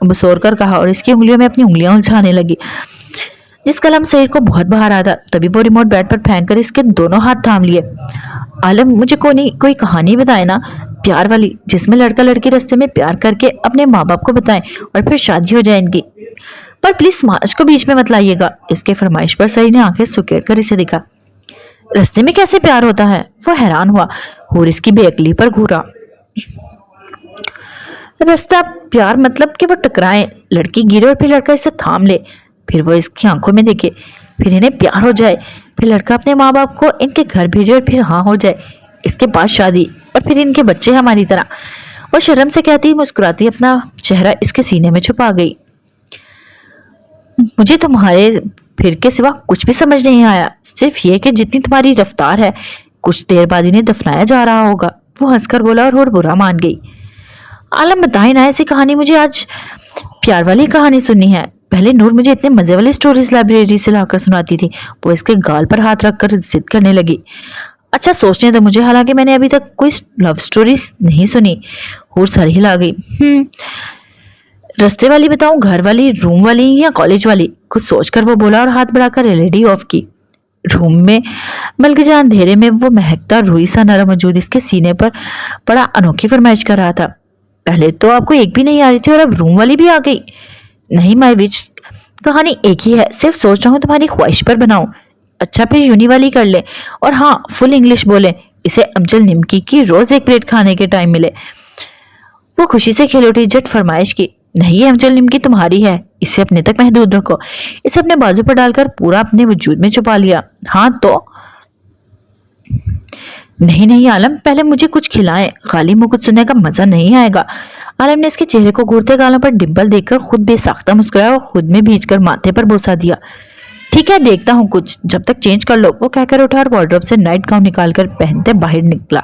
बसोर कर कहा और इसकी उंगलियों में अपनी उंगलियां उलझाने लगी। जिस कलम शरीर को बहुत बाहर आता, तभी वो रिमोट बेड पर फेंक कर इसके दोनों हाथ थाम लिए। आलम, मुझे कोई कहानी बताए ना, प्यार वाली, जिसमें लड़का लड़की रास्ते में प्यार करके अपने माँ बाप को बताएं और फिर शादी हो जाए इनकी। पर प्लीज समाज को बीच में मत लाइएगा। इसके फरमाइश पर सही ने आंखें सुकेड़ कर इसे दिखा। रास्ते में कैसे प्यार होता है? वो हैरान हुआ और इसकी बेअकली पर घूरा। रास्ता प्यार मतलब कि वो टकराएं, लड़की गिरे और फिर लड़का इसे थाम ले, फिर वो इसकी आंखों में देखे, फिर इन्हें प्यार हो जाए, फिर लड़का अपने माँ बाप को इनके घर भेजे और फिर हाँ हो जाए। اس کے بعد شادی اور پھر ان کے بچے ہماری طرح. وہ شرم سے کہتی مسکراتی اپنا چہرہ اس کے سینے میں چھپا گئی. مجھے تمہارے پھر کے سوا کچھ بھی سمجھ نہیں آیا, صرف یہ کہ جتنی تمہاری رفتار ہے کچھ دیر بعد انہیں دفنایا جا رہا ہوگا. وہ ہنس کر بولا اور برا مان گئی. عالم بتائیں نا, ایسی کہانی مجھے آج پیار والی کہانی سننی ہے. پہلے نور مجھے اتنے مزے والی سٹوریز لائبریری سے لا کر سناتی تھی. وہ اس کے گال پر ہاتھ رکھ کر ضد کرنے لگی. اچھا سوچنے تو مجھے, حالانکہ میں نے ابھی تک کوئی لو سٹوری نہیں سنی. حور سر ہلا گئی. رستے والی بتاؤں, گھر والی, روم والی یا کالج والی؟ کچھ سوچ کر وہ بولا اور ہاتھ بڑھا کر LED آف کی. روم میں ملک جان اندھیرے میں وہ مہکتا روئی سا نرم وجود اس کے سینے پر بڑا انوکھی فرمائش کر رہا تھا. پہلے تو آپ کو ایک بھی نہیں آ رہی تھی اور اب روم والی بھی آ گئی. نہیں مائی وچ, کہانی ایک ہی ہے, صرف سوچ رہا ہوں تمہاری خواہش پر بناؤں. اچھا پھر یونی والی کر لے, اور ہاں فل انگلش بولے. اسے امجل نمکی کی روز ایک پلیٹ کھانے کے ٹائم ملے. وہ خوشی سے کھیل اٹھی. جٹ فرمائش کی. نہیں, یہ امجل نمکی تمہاری ہے, اسے اپنے تک محدود رکھو. اسے اپنے بازو پر ڈال کر پورا اپنے وجود میں چھپا لیا. ہاں تو نہیں عالم, پہلے مجھے کچھ کھلائیں, خالی منہ کچھ سننے کا مزہ نہیں آئے گا. عالم نے اس کے چہرے کو گھورتے گالوں پر ڈمپل دیکھ کر خود بے ساختہ مسکرایا اور خود میں بھیج کر ماتھے پر بوسا دیا. ٹھیک ہے, دیکھتا ہوں کچھ, جب تک چینج کر لو. وہ کہہ کر اٹھا اور وارڈروب سے نائٹ گاؤن نکال کر پہنتے باہر نکلا.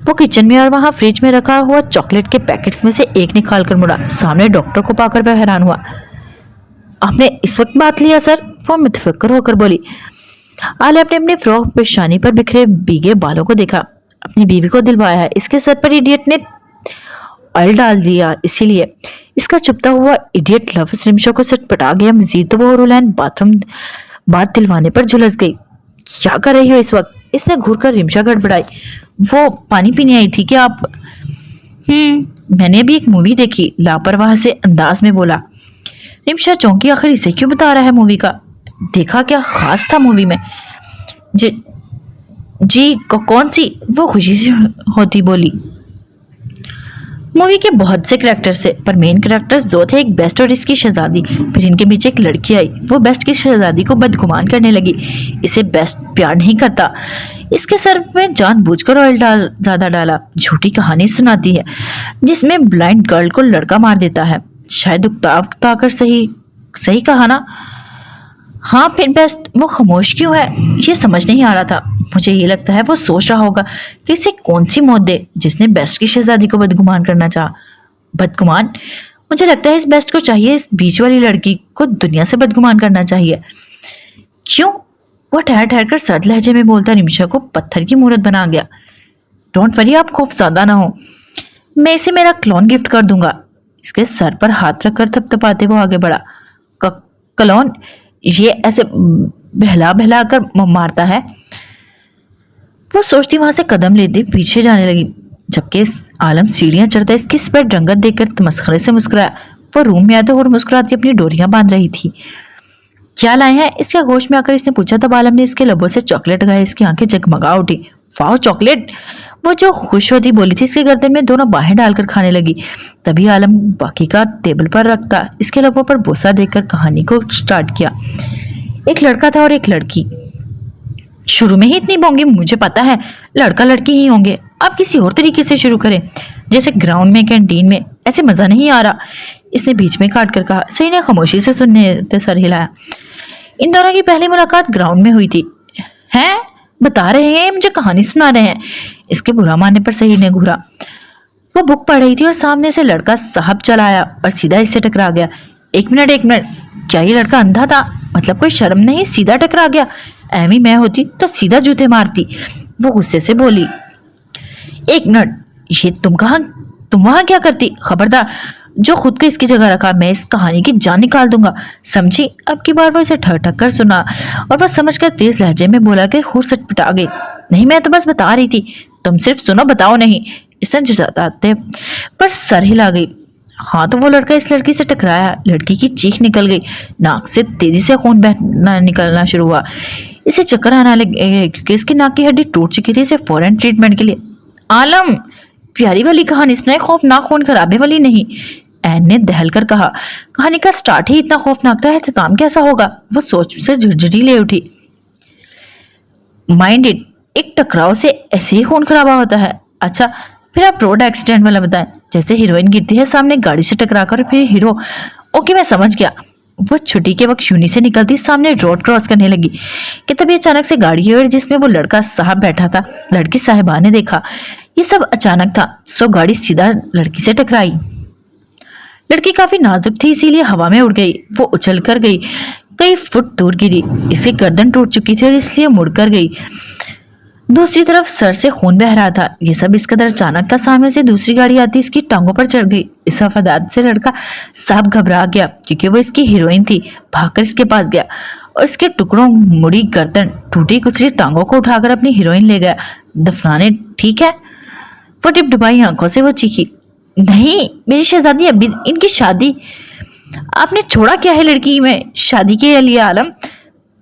وہ کچن میں اور وہاں فریج میں رکھا ہوا چاکلیٹ کے پیکٹس میں سے ایک نکال کر مڑا. سامنے ڈاکٹر کو پا کر وہ حیران ہوا. آپ نے اس وقت بات لیا سر؟ وہ متفکر ہو کر بولی. عالیہ نے اپنے فروغ پیشانی پر بکھرے بھیگے بالوں کو دیکھا. اپنی بیوی کو دلوایا ہے, اس کے سر پر ایڈیٹ نے آئل ڈال دیا, اسی لیے اس کا چپتا ہوا ایڈیٹ لفظ رمشا کو سٹ پٹا گیا. مزید تو وہ رولین باتھ روم بات دلوانے پر جھلس گئی. کیا کر رہی ہو اس وقت؟ اس نے گھور کر رمشا گڑبڑائی. وہ پانی پینے آئی تھی کہ آپ؟ میں نے ابھی ایک مووی دیکھی, لاپرواہ سے انداز میں بولا. رمشا چونکی, آخر اسے کیوں بتا رہا ہے مووی کا؟ دیکھا کیا خاص تھا مووی میں؟ جی کون سی؟ وہ خوشی سے ہوتی بولی. مووی کے بہت سے کریکٹرز تھے, پر مین کریکٹرز دو تھے, ایک بیسٹ اور اس کی شہزادی. پھر ان کے بیچ ایک لڑکی آئی. وہ بیسٹ کی شہزادی کو بدگمان کرنے لگی. اسے بیسٹ پیار نہیں کرتا, اس کے سر میں جان بوجھ کر آئل زیادہ ڈالا. جھوٹی کہانی سناتی ہے جس میں بلائنڈ گرل کو لڑکا مار دیتا ہے. شاید اکتا کر صحیح کہا نا؟ ہاں پھر بیسٹ وہ خاموش کیوں ہے یہ سمجھ نہیں آ رہا تھا. مجھے یہ لگتا ہے وہ سوچ رہا ہوگا کہ اسے کون سی موت دے جس نے بیسٹ کی شہزادی کو بدگمان کرنا چاہا. بدگمان؟ مجھے لگتا ہے اس بیسٹ کو چاہیے اس بیچ والی لڑکی کو دنیا سے بدگمان کرنا چاہیے. کیوں؟ وہ ٹھہر کر سرد لہجے میں بولتا رمشا کو پتھر کی مورت بنا گیا. ڈونٹ وری, آپ خوف زیادہ نہ ہو, میں اسے میرا کلون گفٹ کر دوں گا. اس کے سر پر ہاتھ رکھ کر تھپ تھپاتے وہ آگے بڑھا. کلون؟ یہ ایسے بہلا کر مارتا ہے؟ وہ سوچتی وہاں سے قدم لیتی پیچھے جانے لگی, جبکہ عالم سیڑھیاں چڑھتا اس کی اسپیٹ رنگت دیکھ کر تمسخرے سے مسکرایا. وہ روم میں آیا تو اور مسکراتی اپنی ڈوریاں باندھ رہی تھی. کیا لائے ہیں؟ اس کے گوش میں آ کر اس نے پوچھا. تب عالم نے اس کے لبوں سے چاکلیٹ گائے. اس کی آنکھیں جگمگا اٹھی. واو چاکلیٹ, وہ جو خوش ہوتی بولی تھی. اس کے گردن میں دونوں باہیں ڈال کر کھانے لگی. تبھی عالم باقی کا ٹیبل پر رکھتا اس کے لبوں پر بوسہ دے کر کہانی کو سٹارٹ کیا. ایک لڑکا تھا اور ایک لڑکی. شروع میں ہی اتنی بونگی, مجھے پتا ہے لڑکا لڑکی ہی ہوں گے. آپ کسی اور طریقے سے شروع کریں, جیسے گراؤنڈ میں, کینٹین میں. ایسے مزہ نہیں آ رہا, اس نے بیچ میں کاٹ کر کہا. سہی نے خاموشی سے سننے تے سر ہلایا. ان دونوں کی پہلی ملاقات گراؤنڈ میں ہوئی تھی. ہیں؟ بتا رہے ہیں مجھے کہانی سنا رہے ہیں؟ اس کے برا ماننے پر سہی نے گھورا. وہ بک پڑھ رہی تھی اور سامنے سے لڑکا صاحب چلا آیا اور سیدھا اس سے ٹکرا گیا. ایک منٹ, کیا یہ لڑکا اندھا تھا؟ مطلب کوئی شرم نہیں, سیدھا ٹکرا گیا. ایمی میں ہوتی تو سیدھا جوتے مارتی. وہ غصے سے بولی. ایک منٹ, یہ تم وہاں کیا کرتی؟ خبردار, جو خود کو اس کی جگہ رکھا میں اس کہانی کی جان نکال دوں گا, سمجھی؟ اب کی بار وہ اسے ٹھک کر سنا اور وہ سمجھ کر تیز لہجے میں بولا کہ خور سٹ پٹا گئی. نہیں, میں تو بس بتا رہی تھی, تم صرف سنو, بتاؤ نہیں. اس نے جتاتے پر سر ہلا گئی. ہاں تو وہ لڑکا اس لڑکی سے ٹکرایا. لڑکی کی چیخ نکل گئی, ناک سے تیزی سے خون بہنا نکلنا شروع ہوا. اسے چکر آنا لگے کیونکہ اس کی ناک کی ہڈی ٹوٹ چکی تھی. اسے فوراً ٹریٹمنٹ کے لیے. عالم, پیاری والی کہانی سنائے, خوفناک خون خرابے والی نہیں. این نے دہل کر کہا. کہانی کا سٹارٹ ہی اتنا خوفناک تھا, اختتام کیسا ہوگا؟ وہ سوچ سے جھرجھری لے اٹھی. مائنڈ اٹ, एक टकराव से ऐसे ही खून खराबा होता है? अच्छा, फिर आप रोड एक्सीडेंट वाला बताएं, जैसे हीरोइन गिरती है सामने गाड़ी से टकराकर, फिर हीरो। ओके, मैं समझ गया। वो छुट्टी के वक्त यूनी से निकलती सामने रोड क्रॉस करने लगी कि तभी अचानक से गाड़ी आई और जिसमें वो लड़का साहब बैठा था, लड़की साहिबा ने देखा ये सब अचानक था, सो गाड़ी सीधा लड़की से टकराई। लड़की काफी नाजुक थी, इसीलिए हवा में उड़ गई। वो उछल कर गई, कई फुट दूर गिरी। इसकी गर्दन टूट चुकी थी और इसलिए मुड़कर गई। दूसरी तरफ सर से खून बह रहा था। ये सब इस कदर अचानक था, सामने से दूसरी गाड़ी आती इसकी टांगों पर चढ़ गई। इस अफदाद से लड़का साहब घबरा गया, क्योंकि वो इसकी हीरोइन थी। भागकर इसके पास गया और इसके टुकड़ों मुड़ी गर्दन टूटी कुचली टांगों को उठाकर अपनी हीरोइन ले गया दफनाने। ठीक है? वो टिपटिपाई आंखों से वो चीखी, नहीं मेरी शहजादी, अभी इनकी शादी। आपने छोड़ा क्या है लड़की में शादी के लिए आलम?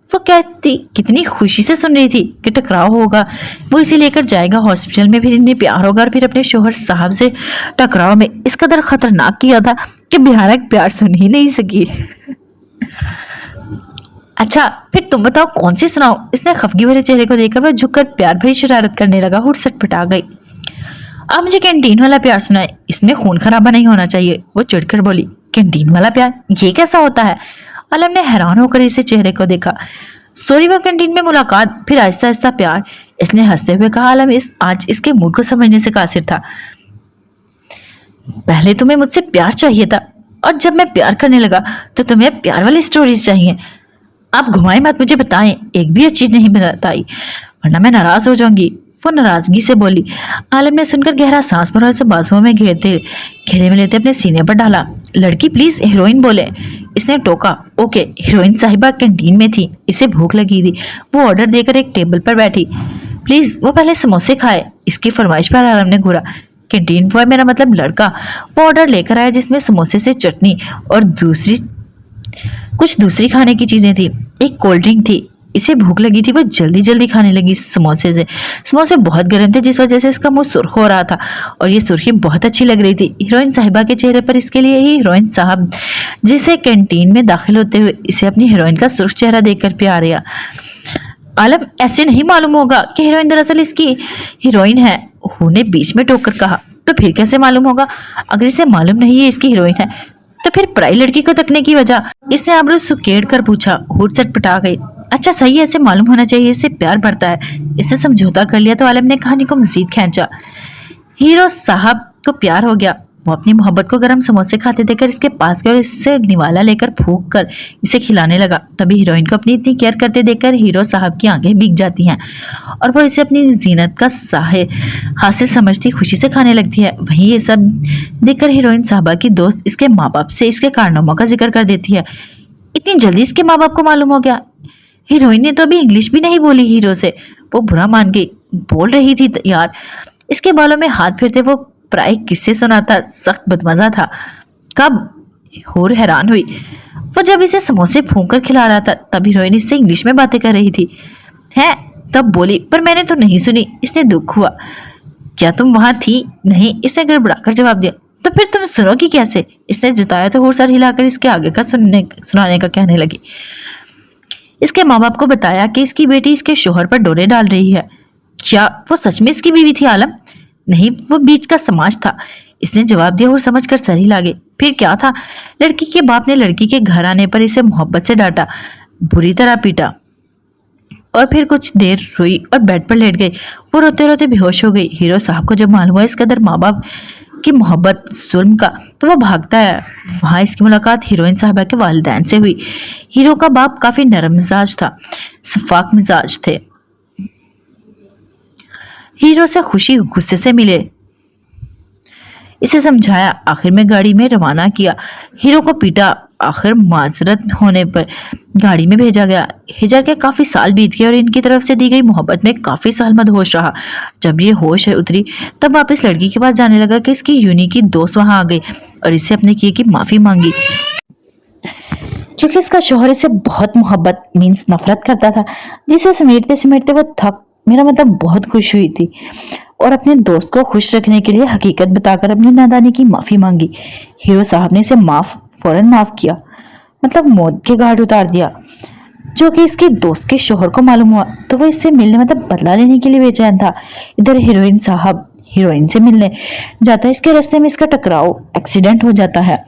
वो कहती कितनी खुशी से सुन रही थी कि टकराव होगा, वो इसे लेकर जाएगा हॉस्पिटल में, फिर इन्हें प्यार होगा और फिर अपने शोहर साहब से टकराव में इस कदर खतरनाक किया था कि भयानक प्यार सुन ही नहीं सकी। अच्छा, फिर तुम बताओ कौन सी सुनाओ? इसने खफगी भरे चेहरे को देखकर वह झुककर प्यार भरी शरारत करने लगा। हुट सटपटा गई। आप मुझे कैंटीन वाला प्यार सुनाए, इसमें खून खराबा नहीं होना चाहिए। वो चिढ़कर बोली, कैंटीन वाला प्यार ये कैसा होता है? आलम ने हैरान होकर इसे चेहरे को देखा। सॉरी, वो कैंटीन में मुलाकात, फिर आहिस्ता आहिस्ता प्यार। इसने हंसते हुए कहा। आलम आज इसके मूड को समझने से कासिर था। पहले तुम्हें मुझसे प्यार चाहिए था, और जब मैं प्यार करने लगा तो तुम्हें प्यार वाली स्टोरीज चाहिए। आप घुमाए मत, मुझे बताएं, एक भी अच्छी नहीं बताई, वरना मैं नाराज हो जाऊंगी। वो नाराजगी से बोली। आलम ने सुनकर गहरा सांस भरा, उसे बाजुओं में घेरे में लेते अपने सीने पर डाला। लड़की प्लीज हीरोइन बोले, इसने टोका। ओके। हीरोइन साहिबा कैंटीन में थी, इसे भूख लगी थी। वो ऑर्डर देकर एक टेबल पर बैठी। प्लीज वो पहले समोसे खाए, इसकी फरमाइश पर आलम ने घूरा। कैंटीन बॉय मेरा मतलब लड़का। वो ऑर्डर लेकर आया जिसमें समोसे से चटनी और कुछ दूसरी खाने की चीजें थी। एक कोल्ड ड्रिंक थी। इसे भूख लगी थी, वो जल्दी जल्दी खाने लगी समोसे से। समोसे बहुत गर्म थे, जिस वजह से इसका मुंह सुर्ख हो रहा था और ये सुर्खी बहुत अच्छी लग रही थी हीरोइन साहिबा के चेहरे पर। इसके लिए ही हीरोइन साहब जिसे कैंटीन में दाखिल होते हुए इसे अपनी हीरोइन का सुर्ख चेहरा देखकर प्यार आया। आलम ऐसे नहीं मालूम होगा कि हीरोइन दरअसल इसकी हीरोइन है, हू ने बीच में टोकर कहा। तो फिर कैसे मालूम होगा? अगर इसे मालूम नहीं है इसकी हीरोइन है, तो फिर पराई लड़की को तकने की वजह? इसने आबरू सुकेड़ कर पूछा। हुट चटपटा गई। अच्छा सही है, ऐसे मालूम होना चाहिए, इससे प्यार बढ़ता है। इससे समझौता कर लिया तो आलम ने कहानी को मजीद खींचा। हीरो साहब को प्यार हो गया। वो अपनी मोहब्बत को गर्म समोसे खाते देखकर इसके पास गया और इससे निवाला लेकर फूंक कर इसे खिलाने लगा। तभी हीरोइन को अपनी इतनी केयर करते देखकर हीरो साहब की आंखें भीग जाती हैं और वो इसे अपनी जीनत का हासिल समझती खुशी से खाने लगती है। वहीं ये सब देखकर हीरोइन साहबा की दोस्त इसके माँ बाप से इसके कारनामों का जिक्र कर देती है। इतनी जल्दी इसके माँ बाप को मालूम हो गया? हीरोइन ने तो अभी इंग्लिश भी नहीं बोली हीरो से। वो बुरा मान गई। बोल रही थी यार। इसके बालों में हाथ फेरते वो प्राय किस्से सुनाता, सख्त बदमजा था। कब? होर हैरान हुई। वो जब इसे समोसे फूंक कर खिला रहा था तब हीरोइन इससे इंग्लिश में बातें कर रही थी। है तब बोली, पर मैंने तो नहीं सुनी। इसने दुख हुआ। क्या तुम वहां थी? नहीं, इसने गड़बड़ाकर जवाब दिया। तो फिर तुम सुनोगी कैसे? इसने जताया तो होर सर हिलाकर इसके आगे का सुनाने का कहने लगी। इसके माँ बाप को बताया कि इसकी बेटी इसके शोहर पर डोरे डाल रही है। क्या वो सच में इसकी बीवी थी आलम? नहीं, वो बीच का समाज था। इसने जवाब दिया और समझकर सर हिला गई। फिर क्या था? लड़की के बाप ने लड़की के घर आने पर इसे मोहब्बत से डांटा, बुरी तरह पीटा और फिर कुछ देर रोई और बेड पर लेट गई। वो रोते रोते बेहोश हो गई। हीरो साहब को जब मालूम हुआ इस कदर माँ बाप की मोहब्बत जुल्म का, तो वो भागता है। वहां इसकी मुलाकात हीरोइन साहबा के वालिदैन से हुई। हीरो का बाप काफी नरम मिजाज था, सफाक मिजाज थे। हीरो से खुशी गुस्से से मिले, इसे समझाया, आखिर में गाड़ी में रवाना किया। हीरो को पीटा, आखिर माजरत होने पर गाड़ी में भेजा गया। हिजर के काफी साल बीत गए और इनकी तरफ से दी गई मोहब्बत में काफी साल मदहोश रहा। जब ये होश उतरी तब वापस लड़की के पास जाने लगा कि इसकी यूनी की दोस्त वहां आ गई और इससे अपने किए की माफी मांगी, क्योंकि इसका शोहर इसे बहुत मोहब्बत मीन्स नफरत करता था, जिसे समेटते समेटते वो थक मेरा मतलब बहुत खुश हुई थी और अपने दोस्त को खुश रखने के लिए हकीकत बताकर अपनी नादानी की माफी मांगी। हीरो साहब ने इसे फौरन माफ किया, मतलब मौत के घाट उतार दिया। जो कि इसके दोस्त के शोहर को मालूम हुआ तो वो इससे मिलने मतलब बदला लेने के लिए बेचैन था। इधर हीरोइन साहब हीरोइन से मिलने जाता है। इसके रास्ते में इसका टकराव एक्सीडेंट हो जाता है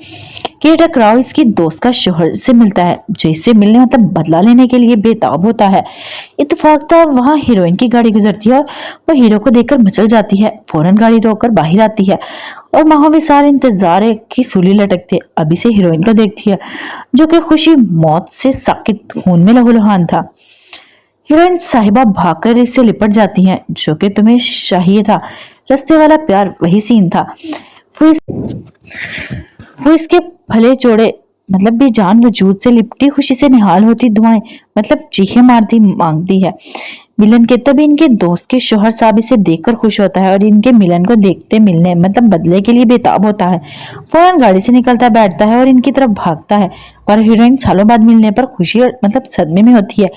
कि ये टकराव इसकी दोस्त का शोहर से मिलता है जो इससे मिलने मतलब बदला लेने के लिए बेताब होता है। इत्तेफाक था वहां हीरोइन की गाड़ी गुजरती है और वो हीरो को देखकर मचल जाती है। फौरन गाड़ी रोककर बाहर आती है और महाविशाल इंतजार है कि सूली लटकती है। अभी से हीरोइन को देखती है जो कि खुशी मौत से साकित खून में लहूलुहान था। हीरोइन साहिबा भागकर इससे लिपट जाती हैं जो कि तुम्हें चाहिए था। रास्ते वाला प्यार वही सीन था। वो इस वो इसके भले चौड़े मतलब बेजान वजूद से लिपटी खुशी से निहाल होती दुआएं मतलब चीखें मारती मांगती है मिलन के। तभी इनके दोस्त के शोहर साहब इसे देखकर खुश होता है और इनके मिलन को देखते मिलने मतलब बदले के लिए बेताब होता है। फौरन गाड़ी से निकलता बैठता है और इनकी तरफ भागता है। पर हीरोइन सालों बाद मिलने पर खुशी और मतलब सदमे में होती है,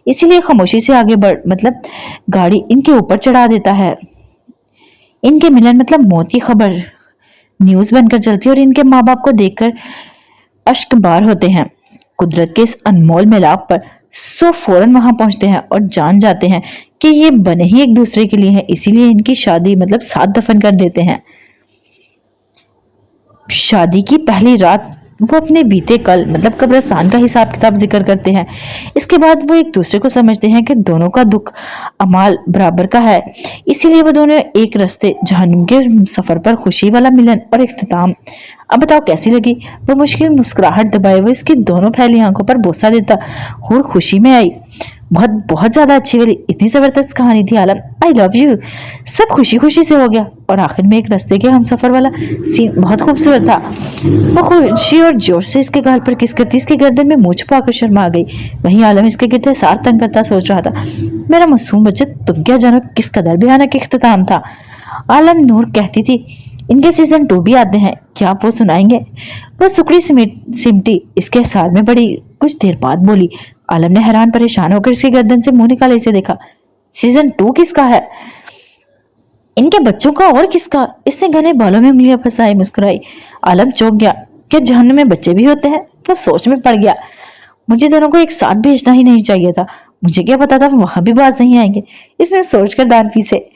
इसीलिए खामोशी से आगे बढ़ मतलब गाड़ी इनके ऊपर चढ़ा देता है। इनके मिलन मतलब मौत की खबर न्यूज बनकर चलती है और इनके माँ बाप को देखकर अश्क बार होते हैं। कुदरत के इस अनमोल मिलाप पर सो फौरन वहां पहुंचते हैं और जान जाते हैं कि ये बने ही एक दूसरे के लिए हैं, इसीलिए इनकी शादी मतलब साथ दफन कर देते हैं। शादी की पहली रात वो अपने बीते कल मतलब कब्रिस्तान का हिसाब किताब जिक्र करते हैं। इसके बाद वो एक दूसरे को समझते हैं कि दोनों का दुख अमाल बराबर का है, इसीलिए वो दोनों एक रास्ते जहन्नुम के सफर पर खुशी वाला मिलन और इख्तिताम। अब बताओ कैसी लगी? वो मुश्किल मुस्कुराहट दबाए वो इसकी दोनों फैली आंखों पर बोसा देता और खुशी में आई। बहुत बहुत ज्यादा अच्छी वाली इतनी जबरदस्त कहानी थी आलम, आई लव यू। सब खुशी खुशी से हो गया और आखिर में एक रास्ते के हम सफर वाला सीन बहुत खूबसूरत था। वो खुशी और जोर से इसके गाल पर किस करती इसके गर्दन में मुंह छुपाकर शर्मा गई। वहीं आलम इसके गिरते सार तंग करता सोच रहा था, मेरा मासूम बच्चा तुम क्या जानो किस कदर भयानक इख्तिताम था। आलम नूर कहती थी इनके सीजन 2 भी आते हैं, क्या आप वो सुनाएंगे? वो सुकड़ी सिमटी इसके सार में बड़ी कुछ देर बाद बोली। आलम ने हैरान परेशान होकर इसकी गर्दन से मुंह निकाले इसे देखा। सीजन 2 किसका है? इनके बच्चों का और किसका? इसने घने बालों में उंगलियां फंसाई मुस्कुराई। आलम चौंक गया, क्या जहन्नुम में बच्चे भी होते हैं? वो सोच में पड़ गया, मुझे दोनों को एक साथ भेजना ही नहीं चाहिए था, मुझे क्या पता था वहां भी बाज नहीं आएंगे। इसने सोचकर दानवी से,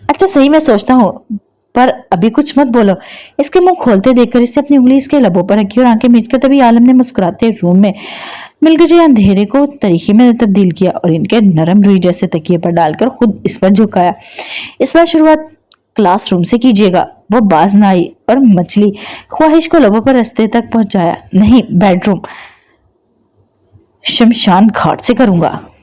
अच्छा सही मैं सोचता हूँ पर अभी कुछ मत बोलो। इसके मुंह खोलते देखकर इसने अपनी उंगली इसके लबों पर रखी और आंखें मीचकर तभी आलम ने मुस्कुराते रूम में मिलकर अंधेरे को तरीके में तब्दील किया और इनके नरम रुई जैसे तकिए पर डालकर खुद इस पर झुकाया। इस बार शुरुआत क्लासरूम से कीजिएगा। वो बाज ना आई और मछली ख्वाहिश को लबों पर रास्ते तक पहुंचाया। नहीं, बेडरूम शमशान घाट से करूंगा।